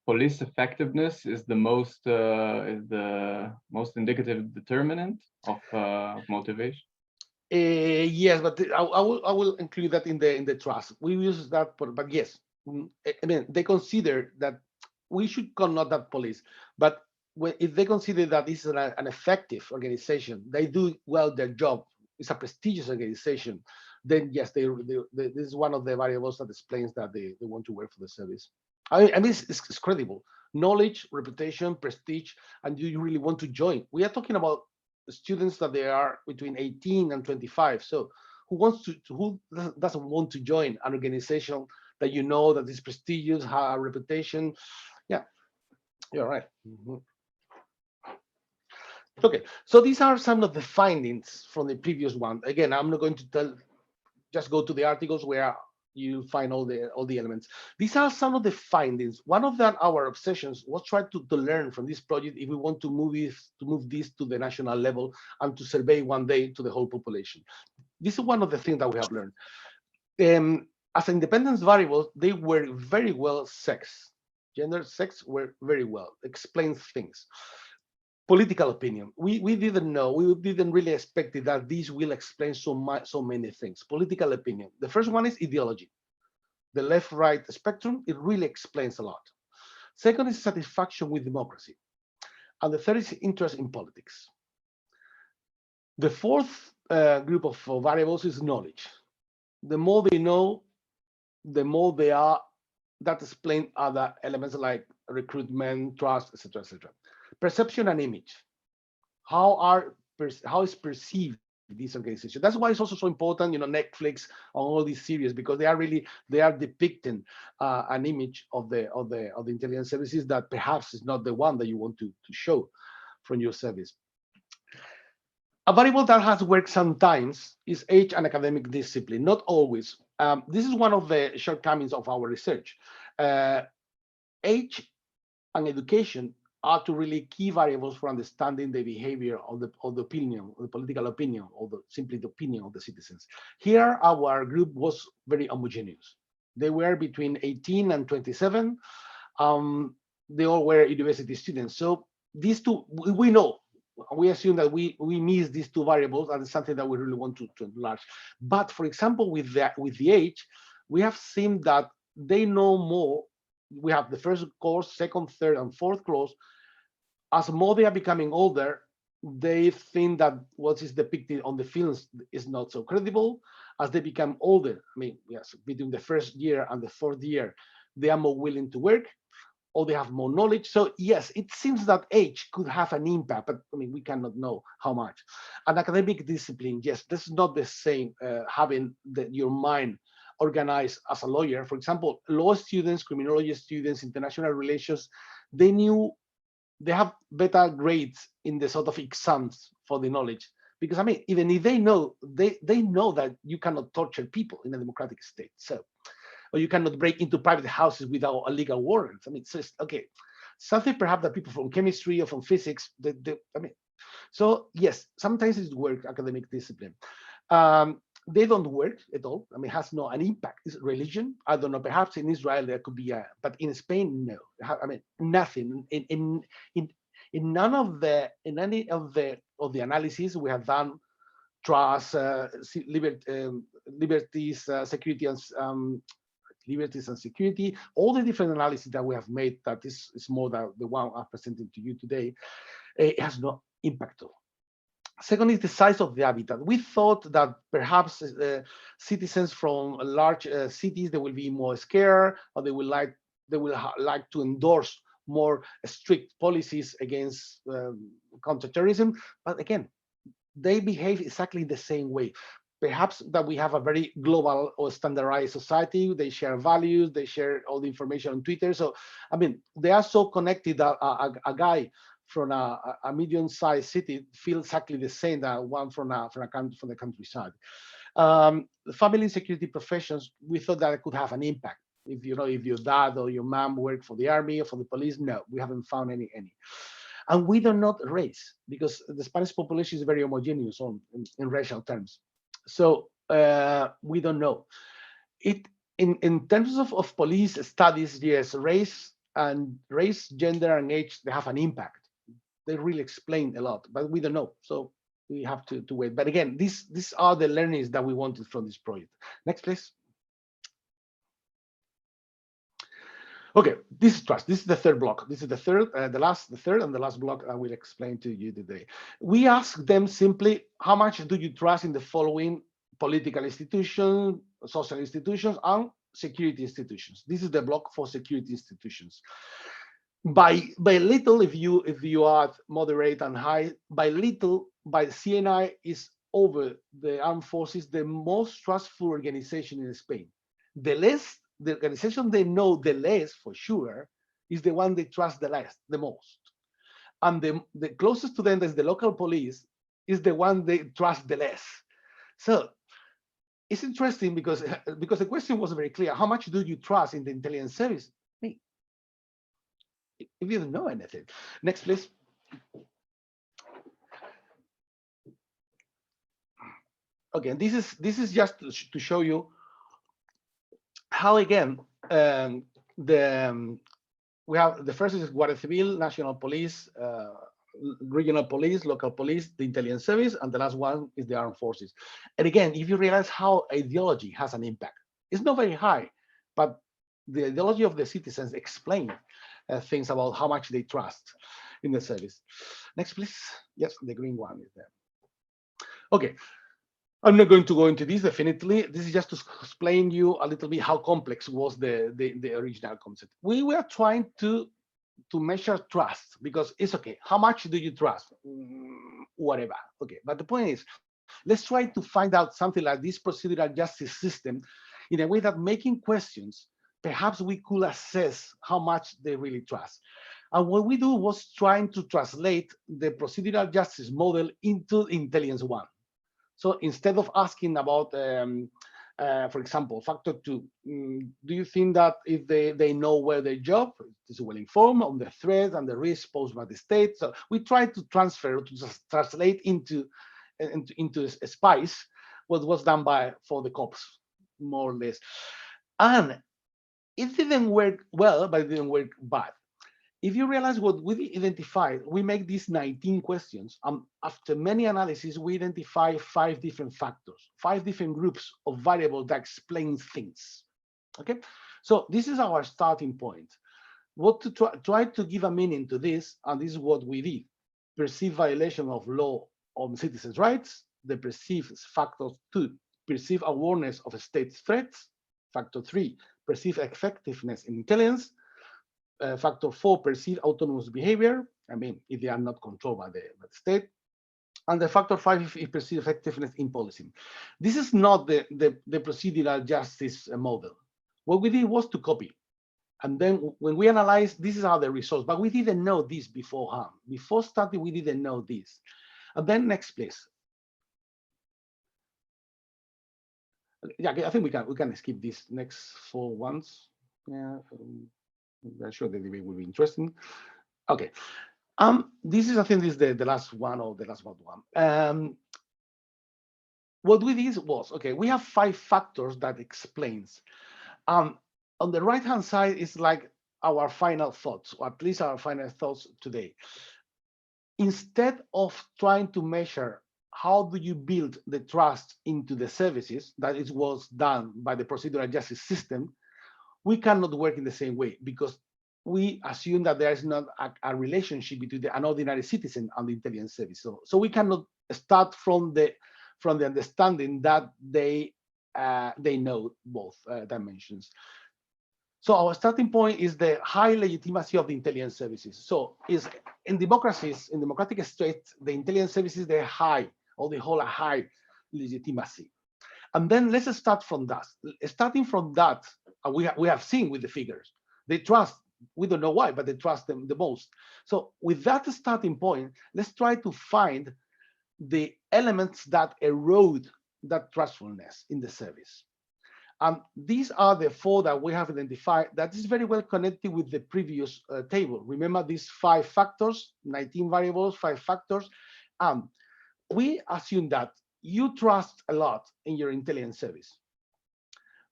police effectiveness is the most indicative determinant of motivation. Yes, but I will include that in the trust. We use that, but yes, I mean they consider that we should connote that police, but if they consider that this is an effective organization, they do well their job, it's a prestigious organization, then yes, this is one of the variables that explains that they want to work for the service. I mean it's credible. Knowledge, reputation, prestige, and you really want to join. We are talking about students that they are between 18 and 25. So who doesn't want to join an organization that you know that is prestigious, have a reputation? Yeah, you're right. Okay, so these are some of the findings from the previous one. Again, I'm not going to tell, just go to the articles where you find all the elements. These are some of the findings. One of our obsessions was try to learn from this project if we want to move this to the national level and to survey one day to the whole population. This is one of the things that we have learned. As independence variables, they were very well gender, sex were very well, explains things. Political opinion. We didn't know, we didn't really expect it that these will explain so many things. Political opinion. The first one is ideology. The left-right spectrum, it really explains a lot. Second is satisfaction with democracy. And the third is interest in politics. The fourth group of variables is knowledge. The more they know, the more they are, that explain other elements like recruitment, trust, etc., etc. Perception and image. How is perceived this organization? That's why it's also so important, Netflix on all these series, because they are depicting an image of the intelligence services that perhaps is not the one that you want to show from your service. A variable that has worked sometimes is age and academic discipline, not always. This is one of the shortcomings of our research. Age and education are two really key variables for understanding the behavior of the opinion, of the political opinion, or simply the opinion of the citizens. Here, our group was very homogeneous. They were between 18 and 27. They all were university students. So these two, we know, we assume that we miss these two variables, and it's something that we really want to enlarge. But for example, with the age, we have seen that they know more. We have the first course, second, third, and fourth course. As more they are becoming older, they think that what is depicted on the films is not so credible. As they become older, I mean, yes, between the first year and the fourth year, they are more willing to work, or they have more knowledge. So yes, it seems that age could have an impact, but I mean, we cannot know how much. An academic discipline, yes, this is not the same having your mind organized as a lawyer. For example, law students, criminology students, international relations, they have better grades in the sort of exams for the knowledge. Because I mean, even if they know that you cannot torture people in a democratic state. So, or you cannot break into private houses without a legal warrant. I mean, so it's okay. Something perhaps that people from chemistry or from physics, I mean, so yes, sometimes it's work, academic discipline. They don't work at all. I mean, it has no an impact. It's religion. I don't know. Perhaps in Israel there could be but in Spain, no. I mean, nothing. In any of the analyses we have done, trust, liberties, security, and liberties and security, all the different analyses that we have made, that is more than the one I'm presenting to you today, it has no impact at all. Second is the size of the habitat. We thought that perhaps citizens from large cities, they will be more scared, or they will like to endorse more strict policies against counterterrorism. But again, they behave exactly the same way. Perhaps that we have a very global or standardized society. They share values, they share all the information on Twitter. So, I mean, they are so connected that a guy from a medium-sized city feels exactly the same that one from the countryside. The family and security professions, we thought that it could have an impact. If your dad or your mom work for the army or for the police, no, we haven't found any. And we don't know race, because the Spanish population is very homogeneous in racial terms. So we don't know. In terms of police studies, yes, race, gender, and age, they have an impact. They really explain a lot, but we don't know. So we have to wait. But again, these are the learnings that we wanted from this project. Next, please. Okay, this is trust. This is the third block. This is the third and the last block I will explain to you today. We ask them simply, how much do you trust in the following political institutions, social institutions, and security institutions? This is the block for security institutions. By little, if you are moderate and high, by CNI is over the armed forces, the most trustful organization in Spain. The organization they know the less, for sure, is the one they trust the most. And the closest to them is the local police, is the one they trust the less. So it's interesting because the question was very clear. How much do you trust in the intelligence service? If you don't know anything. Next, please. Okay, this is just to show you how, again, we have the first is Guardia Civil, National Police, regional police, local police, the intelligence service, and the last one is the armed forces. And again, if you realize how ideology has an impact, it's not very high, but the ideology of the citizens explain things about how much they trust in the service. Next, please. Yes, the green one is there. Okay. I'm not going to go into this definitely. This is just to explain you a little bit how complex was the original concept. We were trying to measure trust because it's okay. How much do you trust? Whatever. Okay. But the point is, let's try to find out something like this procedural justice system in a way that making questions, perhaps we could assess how much they really trust. And what we do was trying to translate the procedural justice model into intelligence one. So instead of asking about, for example, factor 2, do you think that if they know where their job is well informed on the threat and the risk posed by the state? So we try to transfer, to translate into a spice what was done for the cops, more or less. And it didn't work well, but it didn't work bad. If you realize what we identified, we make these 19 questions. After many analyses, we identify 5 different factors, 5 different groups of variables that explain things. Okay, so this is our starting point. What to try to give a meaning to this, and this is what we did. Perceived violation of law on citizens' rights, the perceived factor 2, perceived awareness of state threats, factor 3, perceived effectiveness in intelligence, factor 4, perceived autonomous behavior. I mean, if they are not controlled by the state. And the factor 5 is perceived effectiveness in policing. This is not the procedural justice model. What we did was to copy. And then when we analyzed, this is how the results, but we didn't know this beforehand. Before starting, we didn't know this. And then next, please. Yeah, I think we can skip this next 4 ones. Yeah. I'm sure the debate will be interesting. Okay. This is, I think, this is the last one or the last one. What we did was, okay, we have 5 factors that explains. On the right-hand side is like our final thoughts, or at least our final thoughts today. Instead of trying to measure how do you build the trust into the services, that it was done by the procedural justice system, we cannot work in the same way because we assume that there is not a relationship between an ordinary citizen and the intelligence service. So we cannot start from the understanding that they know both dimensions. So our starting point is the high legitimacy of the intelligence services. So is in democracies, in democratic states, the intelligence services, they hold a high legitimacy. And then let's start from that. Starting from that, we have seen with the figures, they trust, we don't know why, but they trust them the most. So with that starting point, let's try to find the elements that erode that trustfulness in the service. These are the 4 that we have identified that is very well connected with the previous table. Remember these 5 factors, 19 variables, 5 factors. We assume that you trust a lot in your intelligence service,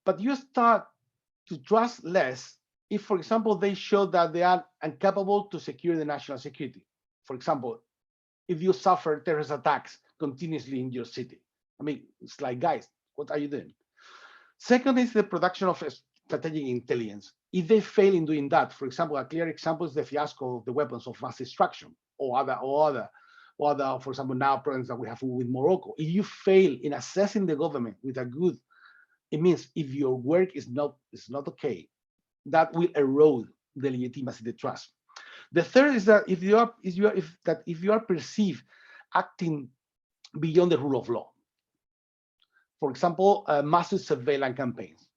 but you start to trust less if, for example, they show that they are incapable to secure the national security. For example, if you suffer terrorist attacks continuously in your city. I mean, it's like, guys, what are you doing? Second is the production of strategic intelligence. If they fail in doing that, for example, a clear example is the fiasco of the weapons of mass destruction or other, for example, now problems that we have with Morocco. If you fail in assessing the government with a good, it means if your work is not okay, that will erode the legitimacy, the trust. The third is that if you are perceived acting beyond the rule of law, for example, massive surveillance campaigns,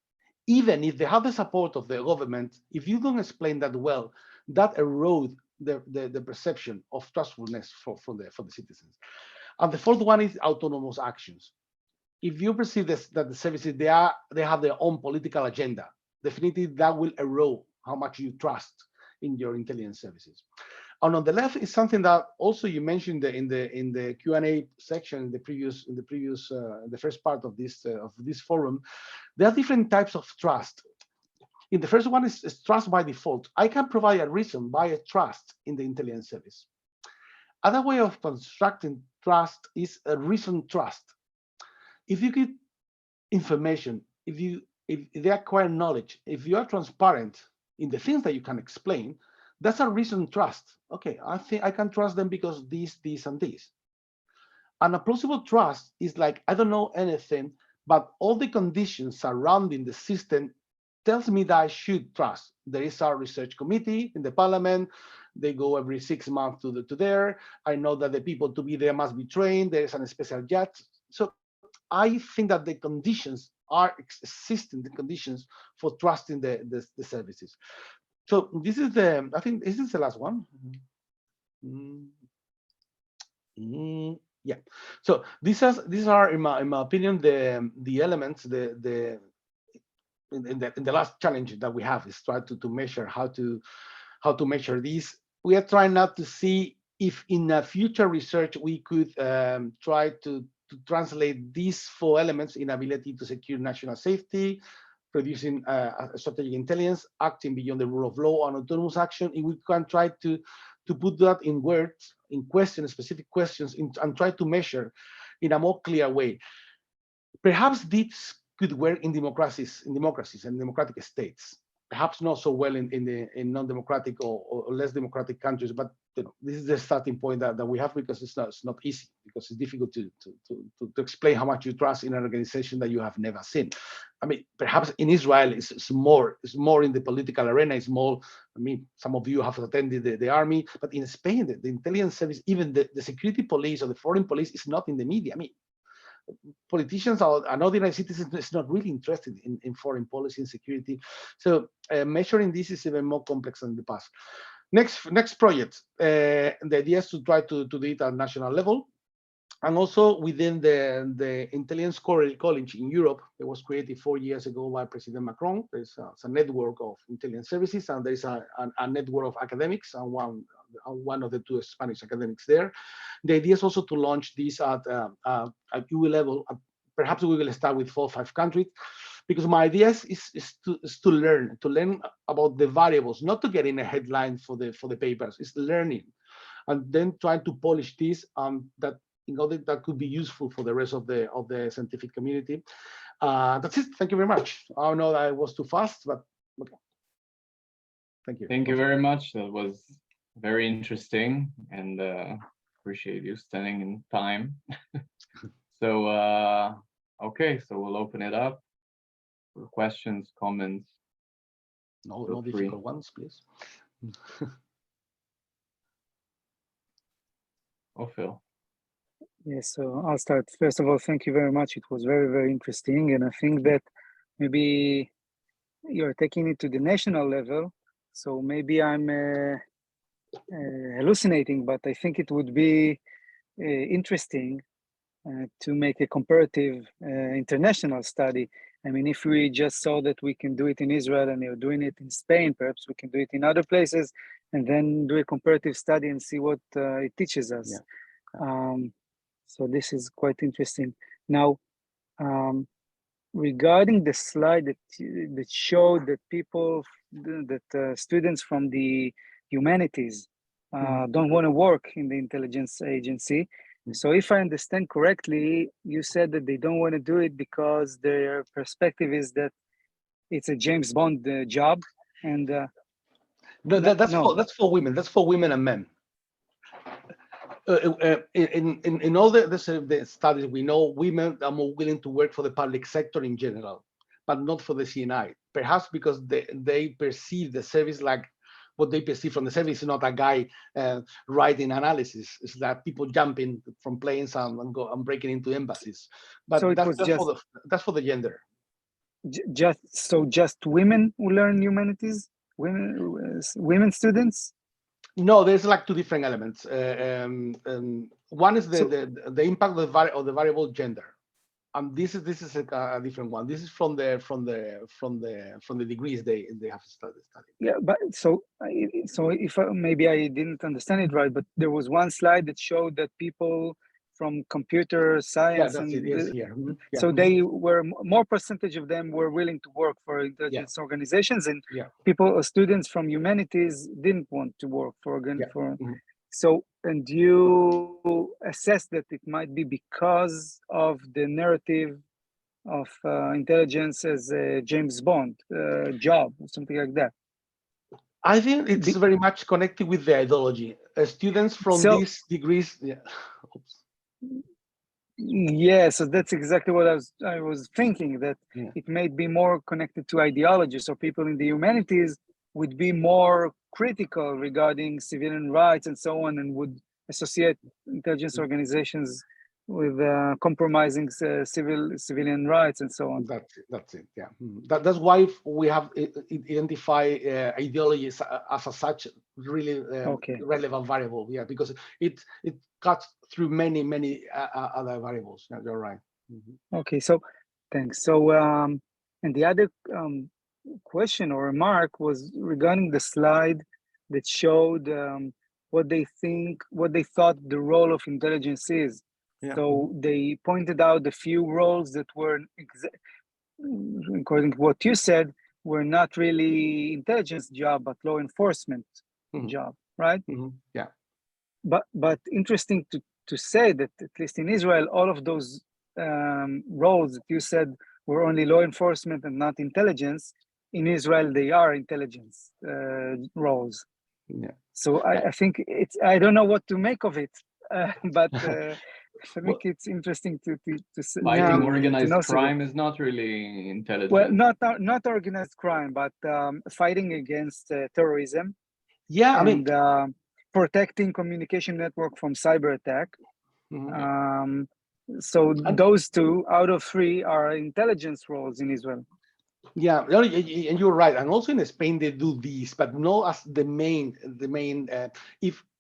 even if they have the support of the government, if you don't explain that well, that erode the perception of trustfulness for the citizens. And the fourth one is autonomous actions. If you perceive that the services they have their own political agenda, definitely that will erode how much you trust in your intelligence services. And on the left is something that also you mentioned in the Q&A section in the first part of this forum. There are different types of trust. In the first one is trust by default. I can provide a reason by a trust in the intelligence service. Other way of constructing trust is a reason trust. If you get information, if they acquire knowledge, if you are transparent in the things that you can explain, that's a reason trust. Okay, I think I can trust them because this, and this. And a plausible trust is like, I don't know anything, but all the conditions surrounding the system tells me that I should trust. There is our research committee in the parliament. They go every 6 months to there. I know that the people to be there must be trained. There is a special jet. So I think that the conditions are existing, the conditions for trusting the services. So this is I think this is the last one. Yeah. So these are in my opinion the elements in the last challenge that we have is try to measure how to measure these. We are trying now to see if in a future research we could try to translate these 4 elements in ability to secure national safety, producing strategic intelligence, acting beyond the rule of law, and autonomous action. If we can try to put that in words, in questions, specific questions, and try to measure in a more clear way. Perhaps this could work in democracies and democratic states. Perhaps not so well in non-democratic or less democratic countries, but this is the starting point that we have, because it's not easy, because it's difficult to explain how much you trust in an organization that you have never seen. I mean, perhaps in Israel it's more in the political arena. It's more. I mean, some of you have attended the army, but in Spain, the intelligence service, even the security police or the foreign police, is not in the media. I mean, politicians and ordinary citizens is not really interested in foreign policy and security. So measuring this is even more complex than the past. Next project, the idea is to try to do it at national level. And also within the Intelligence College in Europe, it was created 4 years ago by President Macron. There's a network of intelligence services, and there's a network of academics, and one of the 2 Spanish academics there. The idea is also to launch this at EU level. Perhaps we will start with 4 or 5 countries, because my idea is to learn about the variables, not to get in a headline for the papers. It's learning, and then trying to polish this that could be useful for the rest of the scientific community. That's it. Thank you very much. I know that I was too fast, but okay. Thank you. Thank you very much. That was very interesting, and appreciate you spending in time. So, okay, so we'll open it up for questions, comments. No difficult ones, please. Oh, Phil. Yes, so I'll start. First of all, thank you very much. It was very, very interesting. And I think that maybe you're taking it to the national level. So maybe I'm hallucinating, but I think it would be interesting to make a comparative international study. I mean, if we just saw that we can do it in Israel and you're doing it in Spain, perhaps we can do it in other places, and then do a comparative study and see what it teaches us. Yeah. So this is quite interesting. Now, regarding the slide that showed that students from the humanities don't want to work in the intelligence agency. So if I understand correctly, you said that they don't want to do it because their perspective is that it's a James Bond job, and no, that's for women. That's for women and men. In all the studies, we know women are more willing to work for the public sector in general, but not for the CNI. Perhaps because they perceive the service like what they perceive from the service is not a guy writing analysis. It's that people jumping from planes and breaking into embassies. But so that's for the gender. Just women who learn humanities, women students. No, there's like two different elements. One is the impact of the variable gender, and this is a different one. This is from the degrees they have studied. Yeah, but so if maybe I didn't understand it right, but there was one slide that showed that people from computer science Yeah, that's it. Yes, here. Mhm. Yeah. So they were more percentage of them were willing to work for intelligence organizations, and people, students from humanities, didn't want to work for. So, and you assess that it might be because of the narrative of intelligence as a James Bond job or something like that. I think it's very much connected with the ideology. Students from these degrees, Yeah, so that's exactly what I was thinking, that it may be more connected to ideology. So people in the humanities would be more critical regarding civilian rights and so on, and would associate intelligence organizations with compromising civilian rights and so on. That's it. Yeah, that's why we have identified ideologies as such really relevant variable. Yeah, because it cuts through many other variables. Yeah, you're right. Okay, so thanks. So and the other question or remark was regarding the slide that showed what they thought the role of intelligence is. Yeah. So they pointed out the few roles that were, according to what you said, were not really intelligence job, but law enforcement job, right? Yeah. But interesting to say that at least in Israel, all of those roles that you said were only law enforcement and not intelligence. In Israel, they are intelligence roles. Yeah. So I think I don't know what to make of it, but. I think it's interesting to fighting organized crime is not really intelligence. Well, not organized crime, but fighting against terrorism. Yeah, and protecting communication network from cyber attack. So those 2 out of 3 are intelligence roles in Israel. Yeah, and you're right. And also in Spain they do this, but not as the main.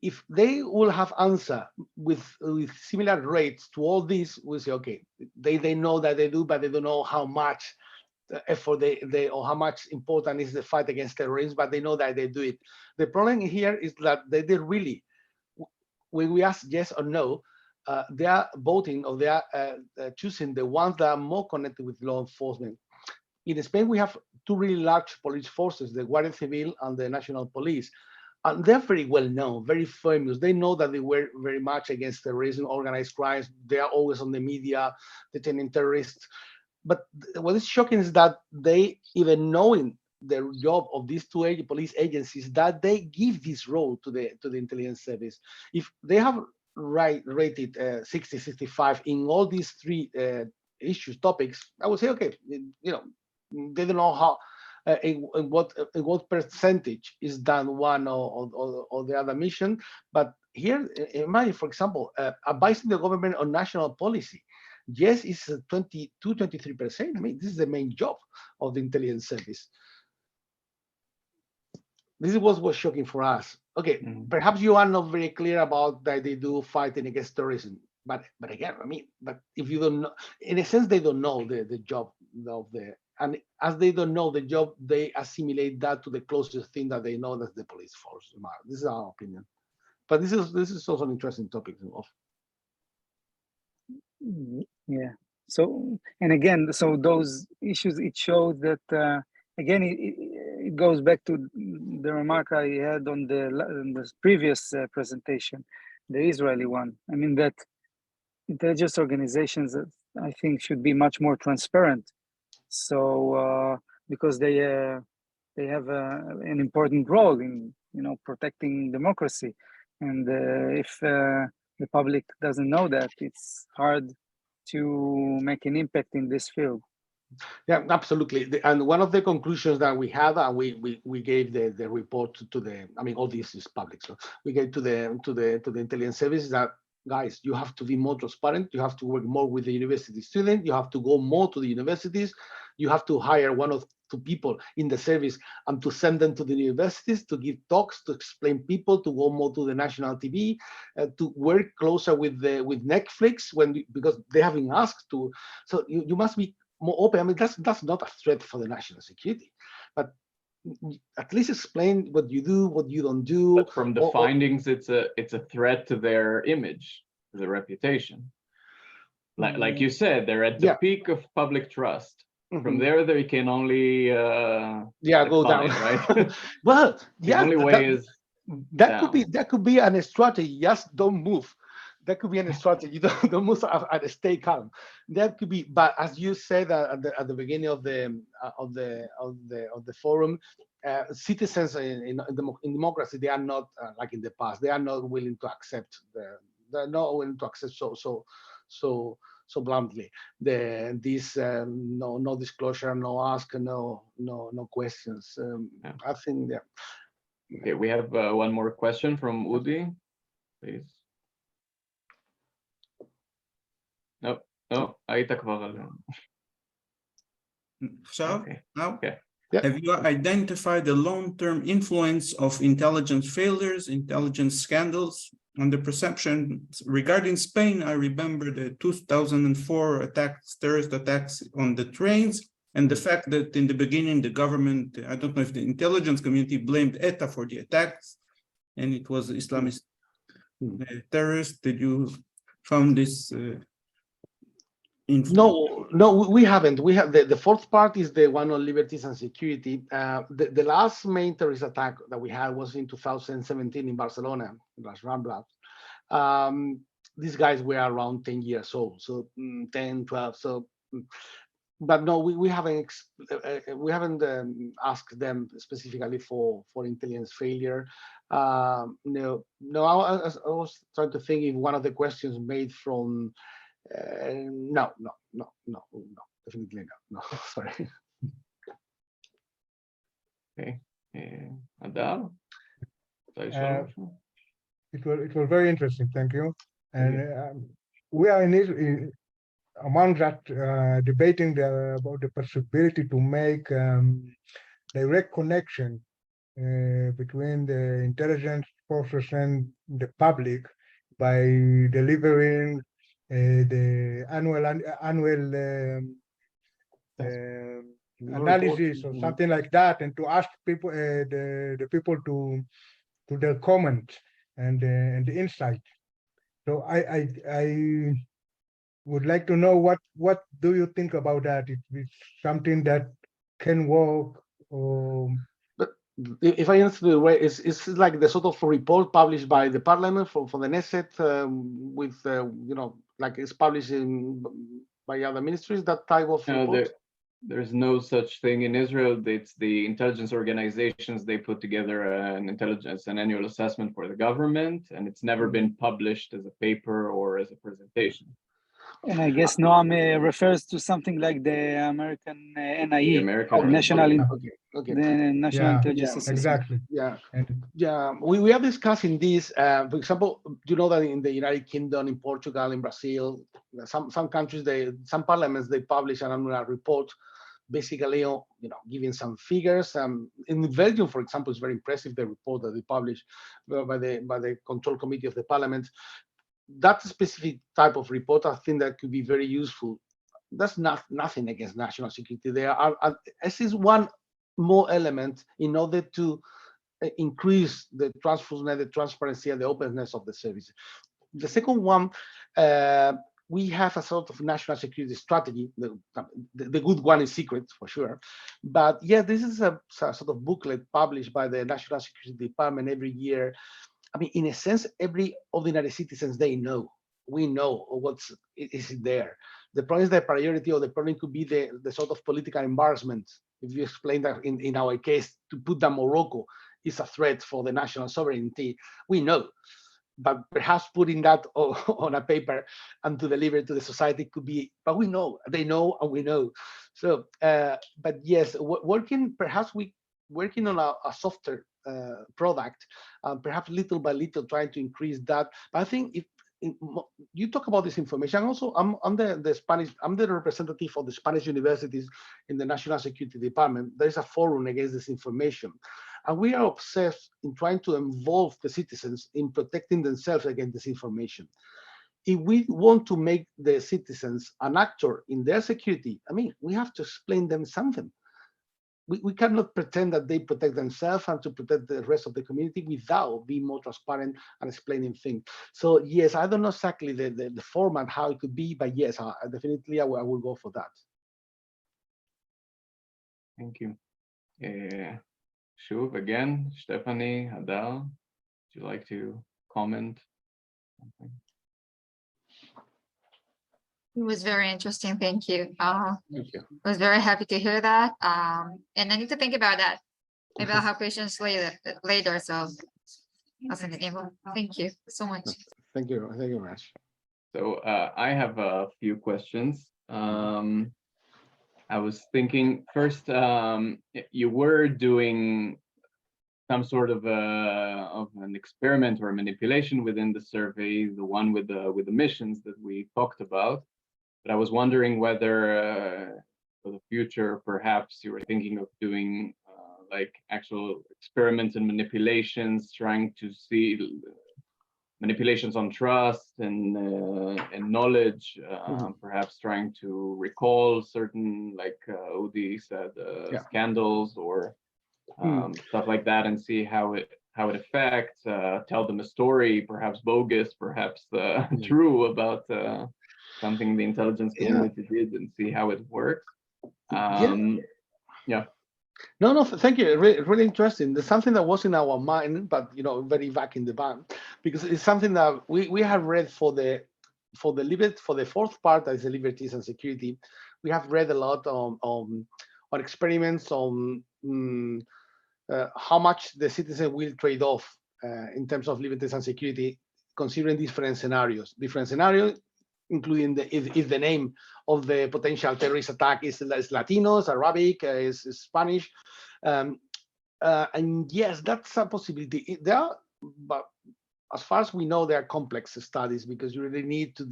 If they will have answer with similar rates to all this, we'll say okay, they know that they do, but they don't know how much effort they or how much important is the fight against terrorism, but they know that they do it. The problem here is that they really, when we ask yes or no, they are voting or they are choosing the ones that are more connected with law enforcement. In Spain, we have 2 really large police forces, the Guardia Civil and the National Police. And they're very well known, very famous. They know that they were very much against terrorism, organized crimes. They are always on the media, detaining terrorists. But what is shocking is that they, even knowing the job of these 2 police agencies, that they give this role to the intelligence service. If they have rated 60, 65 in all these 3 topics, I would say, okay, they don't know how, in what percentage is done one or the other mission. But here, imagine, for example, advising the government on national policy. Yes, it's 22, 23%. I mean, this is the main job of the intelligence service. This is what was shocking for us. Okay, perhaps you are not very clear about that they do fighting against terrorism. But again, I mean, but if you don't know, in a sense, they don't know the job of and as they don't know the job, they assimilate that to the closest thing that they know, that's the police force. This is our opinion. But this is also an interesting topic. Yeah. So, and again, so those issues, it shows that again, it goes back to the remark I had on the previous presentation, the Israeli one. I mean that intelligence organizations, I think, should be much more transparent. So because they have an important role in protecting democracy, and if the public doesn't know that, it's hard to make an impact in this field. Yeah, absolutely. And one of the conclusions that we had, and we gave the report to the, I mean, all this is public, so we gave to the intelligence service that, guys, you have to be more transparent. You have to work more with the university student. You have to go more to the universities. You have to hire one or to people in the service and to send them to the universities, to give talks, to explain people, to go more to the national TV, to work closer with Netflix because they have been asked to. So you must be more open. I mean, that's not a threat for the national security, but at least explain what you do, what you don't do. But from the findings, it's a threat to their image, to their reputation. Like you said, they're at the peak of public trust. From there, they can only go down, right? Well, the only way is that could be a strategy. Just don't move. That could be a strategy. Don't move and stay calm. That could be. But as you said at the beginning of the forum, citizens in democracy, they are not like in the past. They are not willing to accept. They're not willing to accept so bluntly this no disclosure, no ask, no questions. I think Okay, we have one more question from Udi, please. No, היית כבר. So now, Okay. have you identified the long-term influence of intelligence failures, intelligence scandals on the perception regarding Spain? I remember the 2004 attacks, terrorist attacks on the trains, and the fact that in the beginning, the government, I don't know if the intelligence community blamed ETA for the attacks, and it was Islamist terrorists. Did you found this? No, we haven't. We have the fourth part is the one on liberties and security. The last main terrorist attack that we had was in 2017 in Barcelona, in Las Ramblas. These guys were around 10 years old, so 10, 12. So, but no, we haven't asked them specifically for intelligence failure. No. I was trying to think if one of the questions made from. No, definitely no. Sorry. Okay, Adar? It was very interesting. Thank you. And we are among that debating about the possibility to make direct connection between the intelligence forces and the public by delivering the annual analysis or something like that, and to ask people, the people to their comment and the insight. So I would like to know what do you think about that? If it's something that can work, or if I answer the way, it's like the sort of report published by the parliament for the Knesset with like it's published by other ministries, that type of report? There's no such thing in Israel. It's the intelligence organizations, they put together an annual assessment for the government, and it's never been published as a paper or as a presentation. And I guess Noam refers to something like the American NIE, the National Intelligence Assessment. Exactly. Yeah. We are discussing this. For example, you know that in the United Kingdom, in Portugal, in Brazil, some countries, some parliaments, they publish an annual report, basically, giving some figures. In Belgium, for example, it's very impressive, the report that they publish by the control committee of the parliament. That specific type of report, I think that could be very useful. That's nothing against national security. This is one more element in order to increase the truthfulness, the transparency, and the openness of the service. The second one, we have a sort of national security strategy. The good one is secret, for sure. But yeah, this is a sort of booklet published by the National Security Department every year. I mean, in a sense, every ordinary citizens, we know what is there. The problem is the priority, or the problem could be the sort of political embarrassment. If you explain that in our case, to put that Morocco is a threat for the national sovereignty, we know. But perhaps putting that on a paper and to deliver to the society could be, but we know, they know, and we know. So, but yes, working on a softer product, perhaps little by little trying to increase that. But I think you talk about this information. Also, I'm the Spanish. I'm the representative of the Spanish universities in the National Security Department. There is a forum against disinformation, and we are obsessed in trying to involve the citizens in protecting themselves against disinformation. If we want to make the citizens an actor in their security, I mean, we have to explain them something. We cannot pretend that they protect themselves and to protect the rest of the community without being more transparent and explaining things. So yes, I don't know exactly the format, how it could be, but yes, definitely I will go for that. Thank you. Shuv, again, Stephanie, Hadar, would you like to comment? It was very interesting. Thank you. I Thank you. was very happy to hear that. And I need to think about that. Maybe I'll have questions later. So I'll send an email. Thank you so much. Thank you very much. So I have a few questions. I was thinking first, you were doing some sort of an experiment or a manipulation within the survey, the one with the missions that we talked about. But I was wondering whether for the future, perhaps you were thinking of doing like actual experiments and manipulations, trying to see manipulations on trust and knowledge, perhaps trying to recall certain, like Udi said, scandals or stuff like that, and see how it affects, tell them a story, perhaps bogus, perhaps true about something the intelligence community did, and see how it works. Yeah. No, thank you. Really interesting. There's something that was in our mind, but very back in the back, because it's something that we have read for the fourth part, that is the liberties and security. We have read a lot on experiments on how much the citizen will trade off in terms of liberties and security, considering different scenarios. Including if the name of the potential terrorist attack is Latinos, Arabic, is Spanish, and yes, that's a possibility. But as far as we know, they are complex studies, because you really need to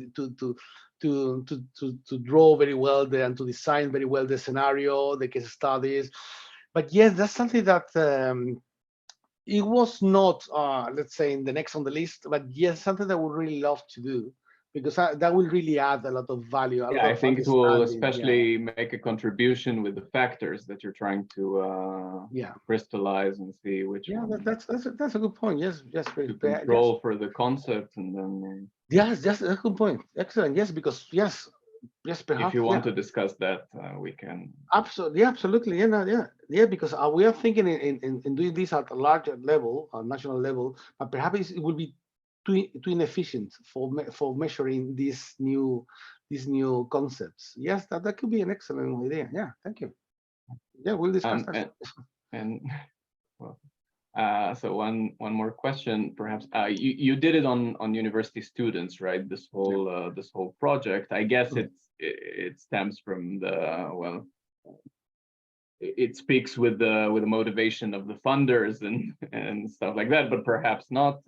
draw very well and to design very well the scenario, the case studies. But yes, that's something that it was not, let's say, in the next on the list, but yes, something that I would really love to do, because that will really add a lot of value. I think it will especially make a contribution with the factors that you're trying to crystallize and see which one. That's a good point. Yes, to control for the concept, and then yes, that's a good point. Excellent. Yes, because yes, perhaps if you want to discuss that, we can. Absolutely, because we are thinking in doing this at a larger level, a national level, but perhaps it will be too inefficient for measuring these new concepts. Yes, that could be an excellent idea. Yeah, thank you. Yeah, we'll discuss that. And well, so one more question, perhaps. You did it on university students, right? This whole project. I guess it stems from the it speaks with the motivation of the funders and stuff like that, but perhaps not.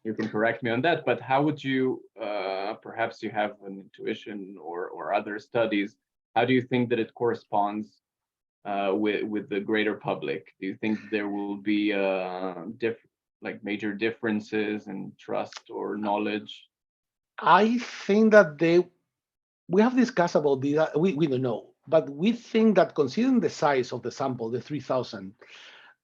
You can correct me on that, but how would you, perhaps you have an intuition or other studies, how do you think that it corresponds with the greater public? Do you think there will be major differences in trust or knowledge? I think that we have discussed about this, we don't know, but we think that considering the size of the sample, the 3,000,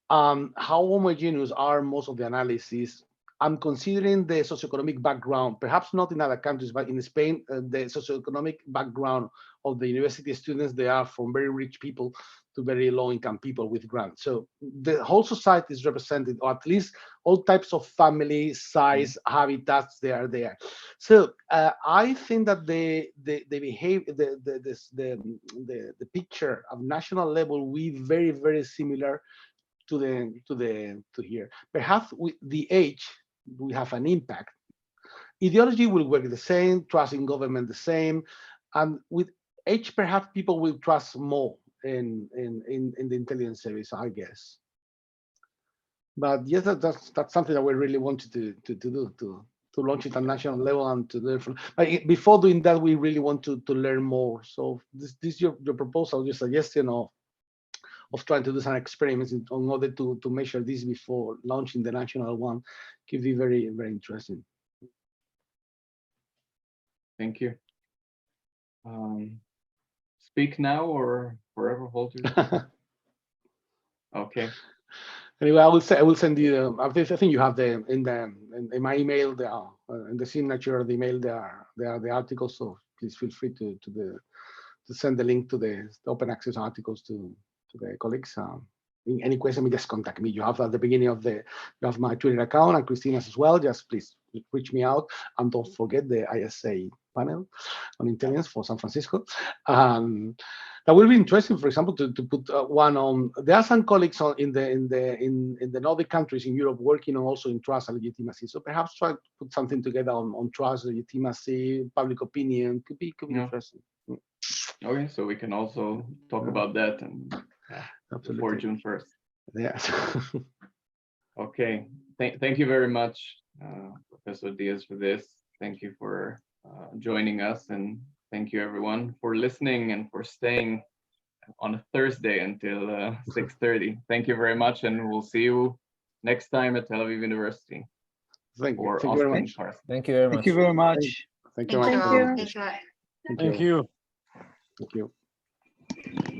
how homogeneous are most of the analyses, I'm considering the socioeconomic background, perhaps not in other countries, but in Spain, the socioeconomic background of the university students, they are from very rich people to very low-income people with grants. So the whole society is represented, or at least all types of family, size, habitats, they are there. So I think that the picture of national level will be very, very similar to here. Perhaps with the age, we have an impact. Ideology will work the same, trust in government the same, and with age, perhaps people will trust more in the intelligence service, I guess. But yes, that's something that we really wanted to do, launch it at national level and to learn from. But before doing that, we really want to learn more. So this your proposal, your suggestion of trying to do some experiments in order to measure this before launching the national one could be very, very interesting. Thank you. Speak now or forever hold your. Okay. Anyway, I will send you. I think you have in my email in the signature of the email there are the articles. So please feel free to send the link to the open access articles to the colleagues. Any question, just contact me. You have at the beginning of you have my Twitter account and Christina's as well. Just please reach me out, and don't forget the ISA panel on intelligence for San Francisco. That will be interesting, for example, to put one on. There are some colleagues in the Nordic countries in Europe working on also in trust and legitimacy. So perhaps try to put something together on trust, legitimacy, public opinion. Could be interesting. Okay, so we can also talk about that and before June 1st. Yes. Okay, thank you very much, Professor Diaz, for this. Thank you for joining us, and thank you everyone for listening and for staying on a Thursday until 6:30. Thank you very much, and we'll see you next time at Tel Aviv University. Thank you. Thank you very much. Thank you very much. Thank you very much. Thank you. Thank you. Michael. Thanks a lot. Thank Thank you. you.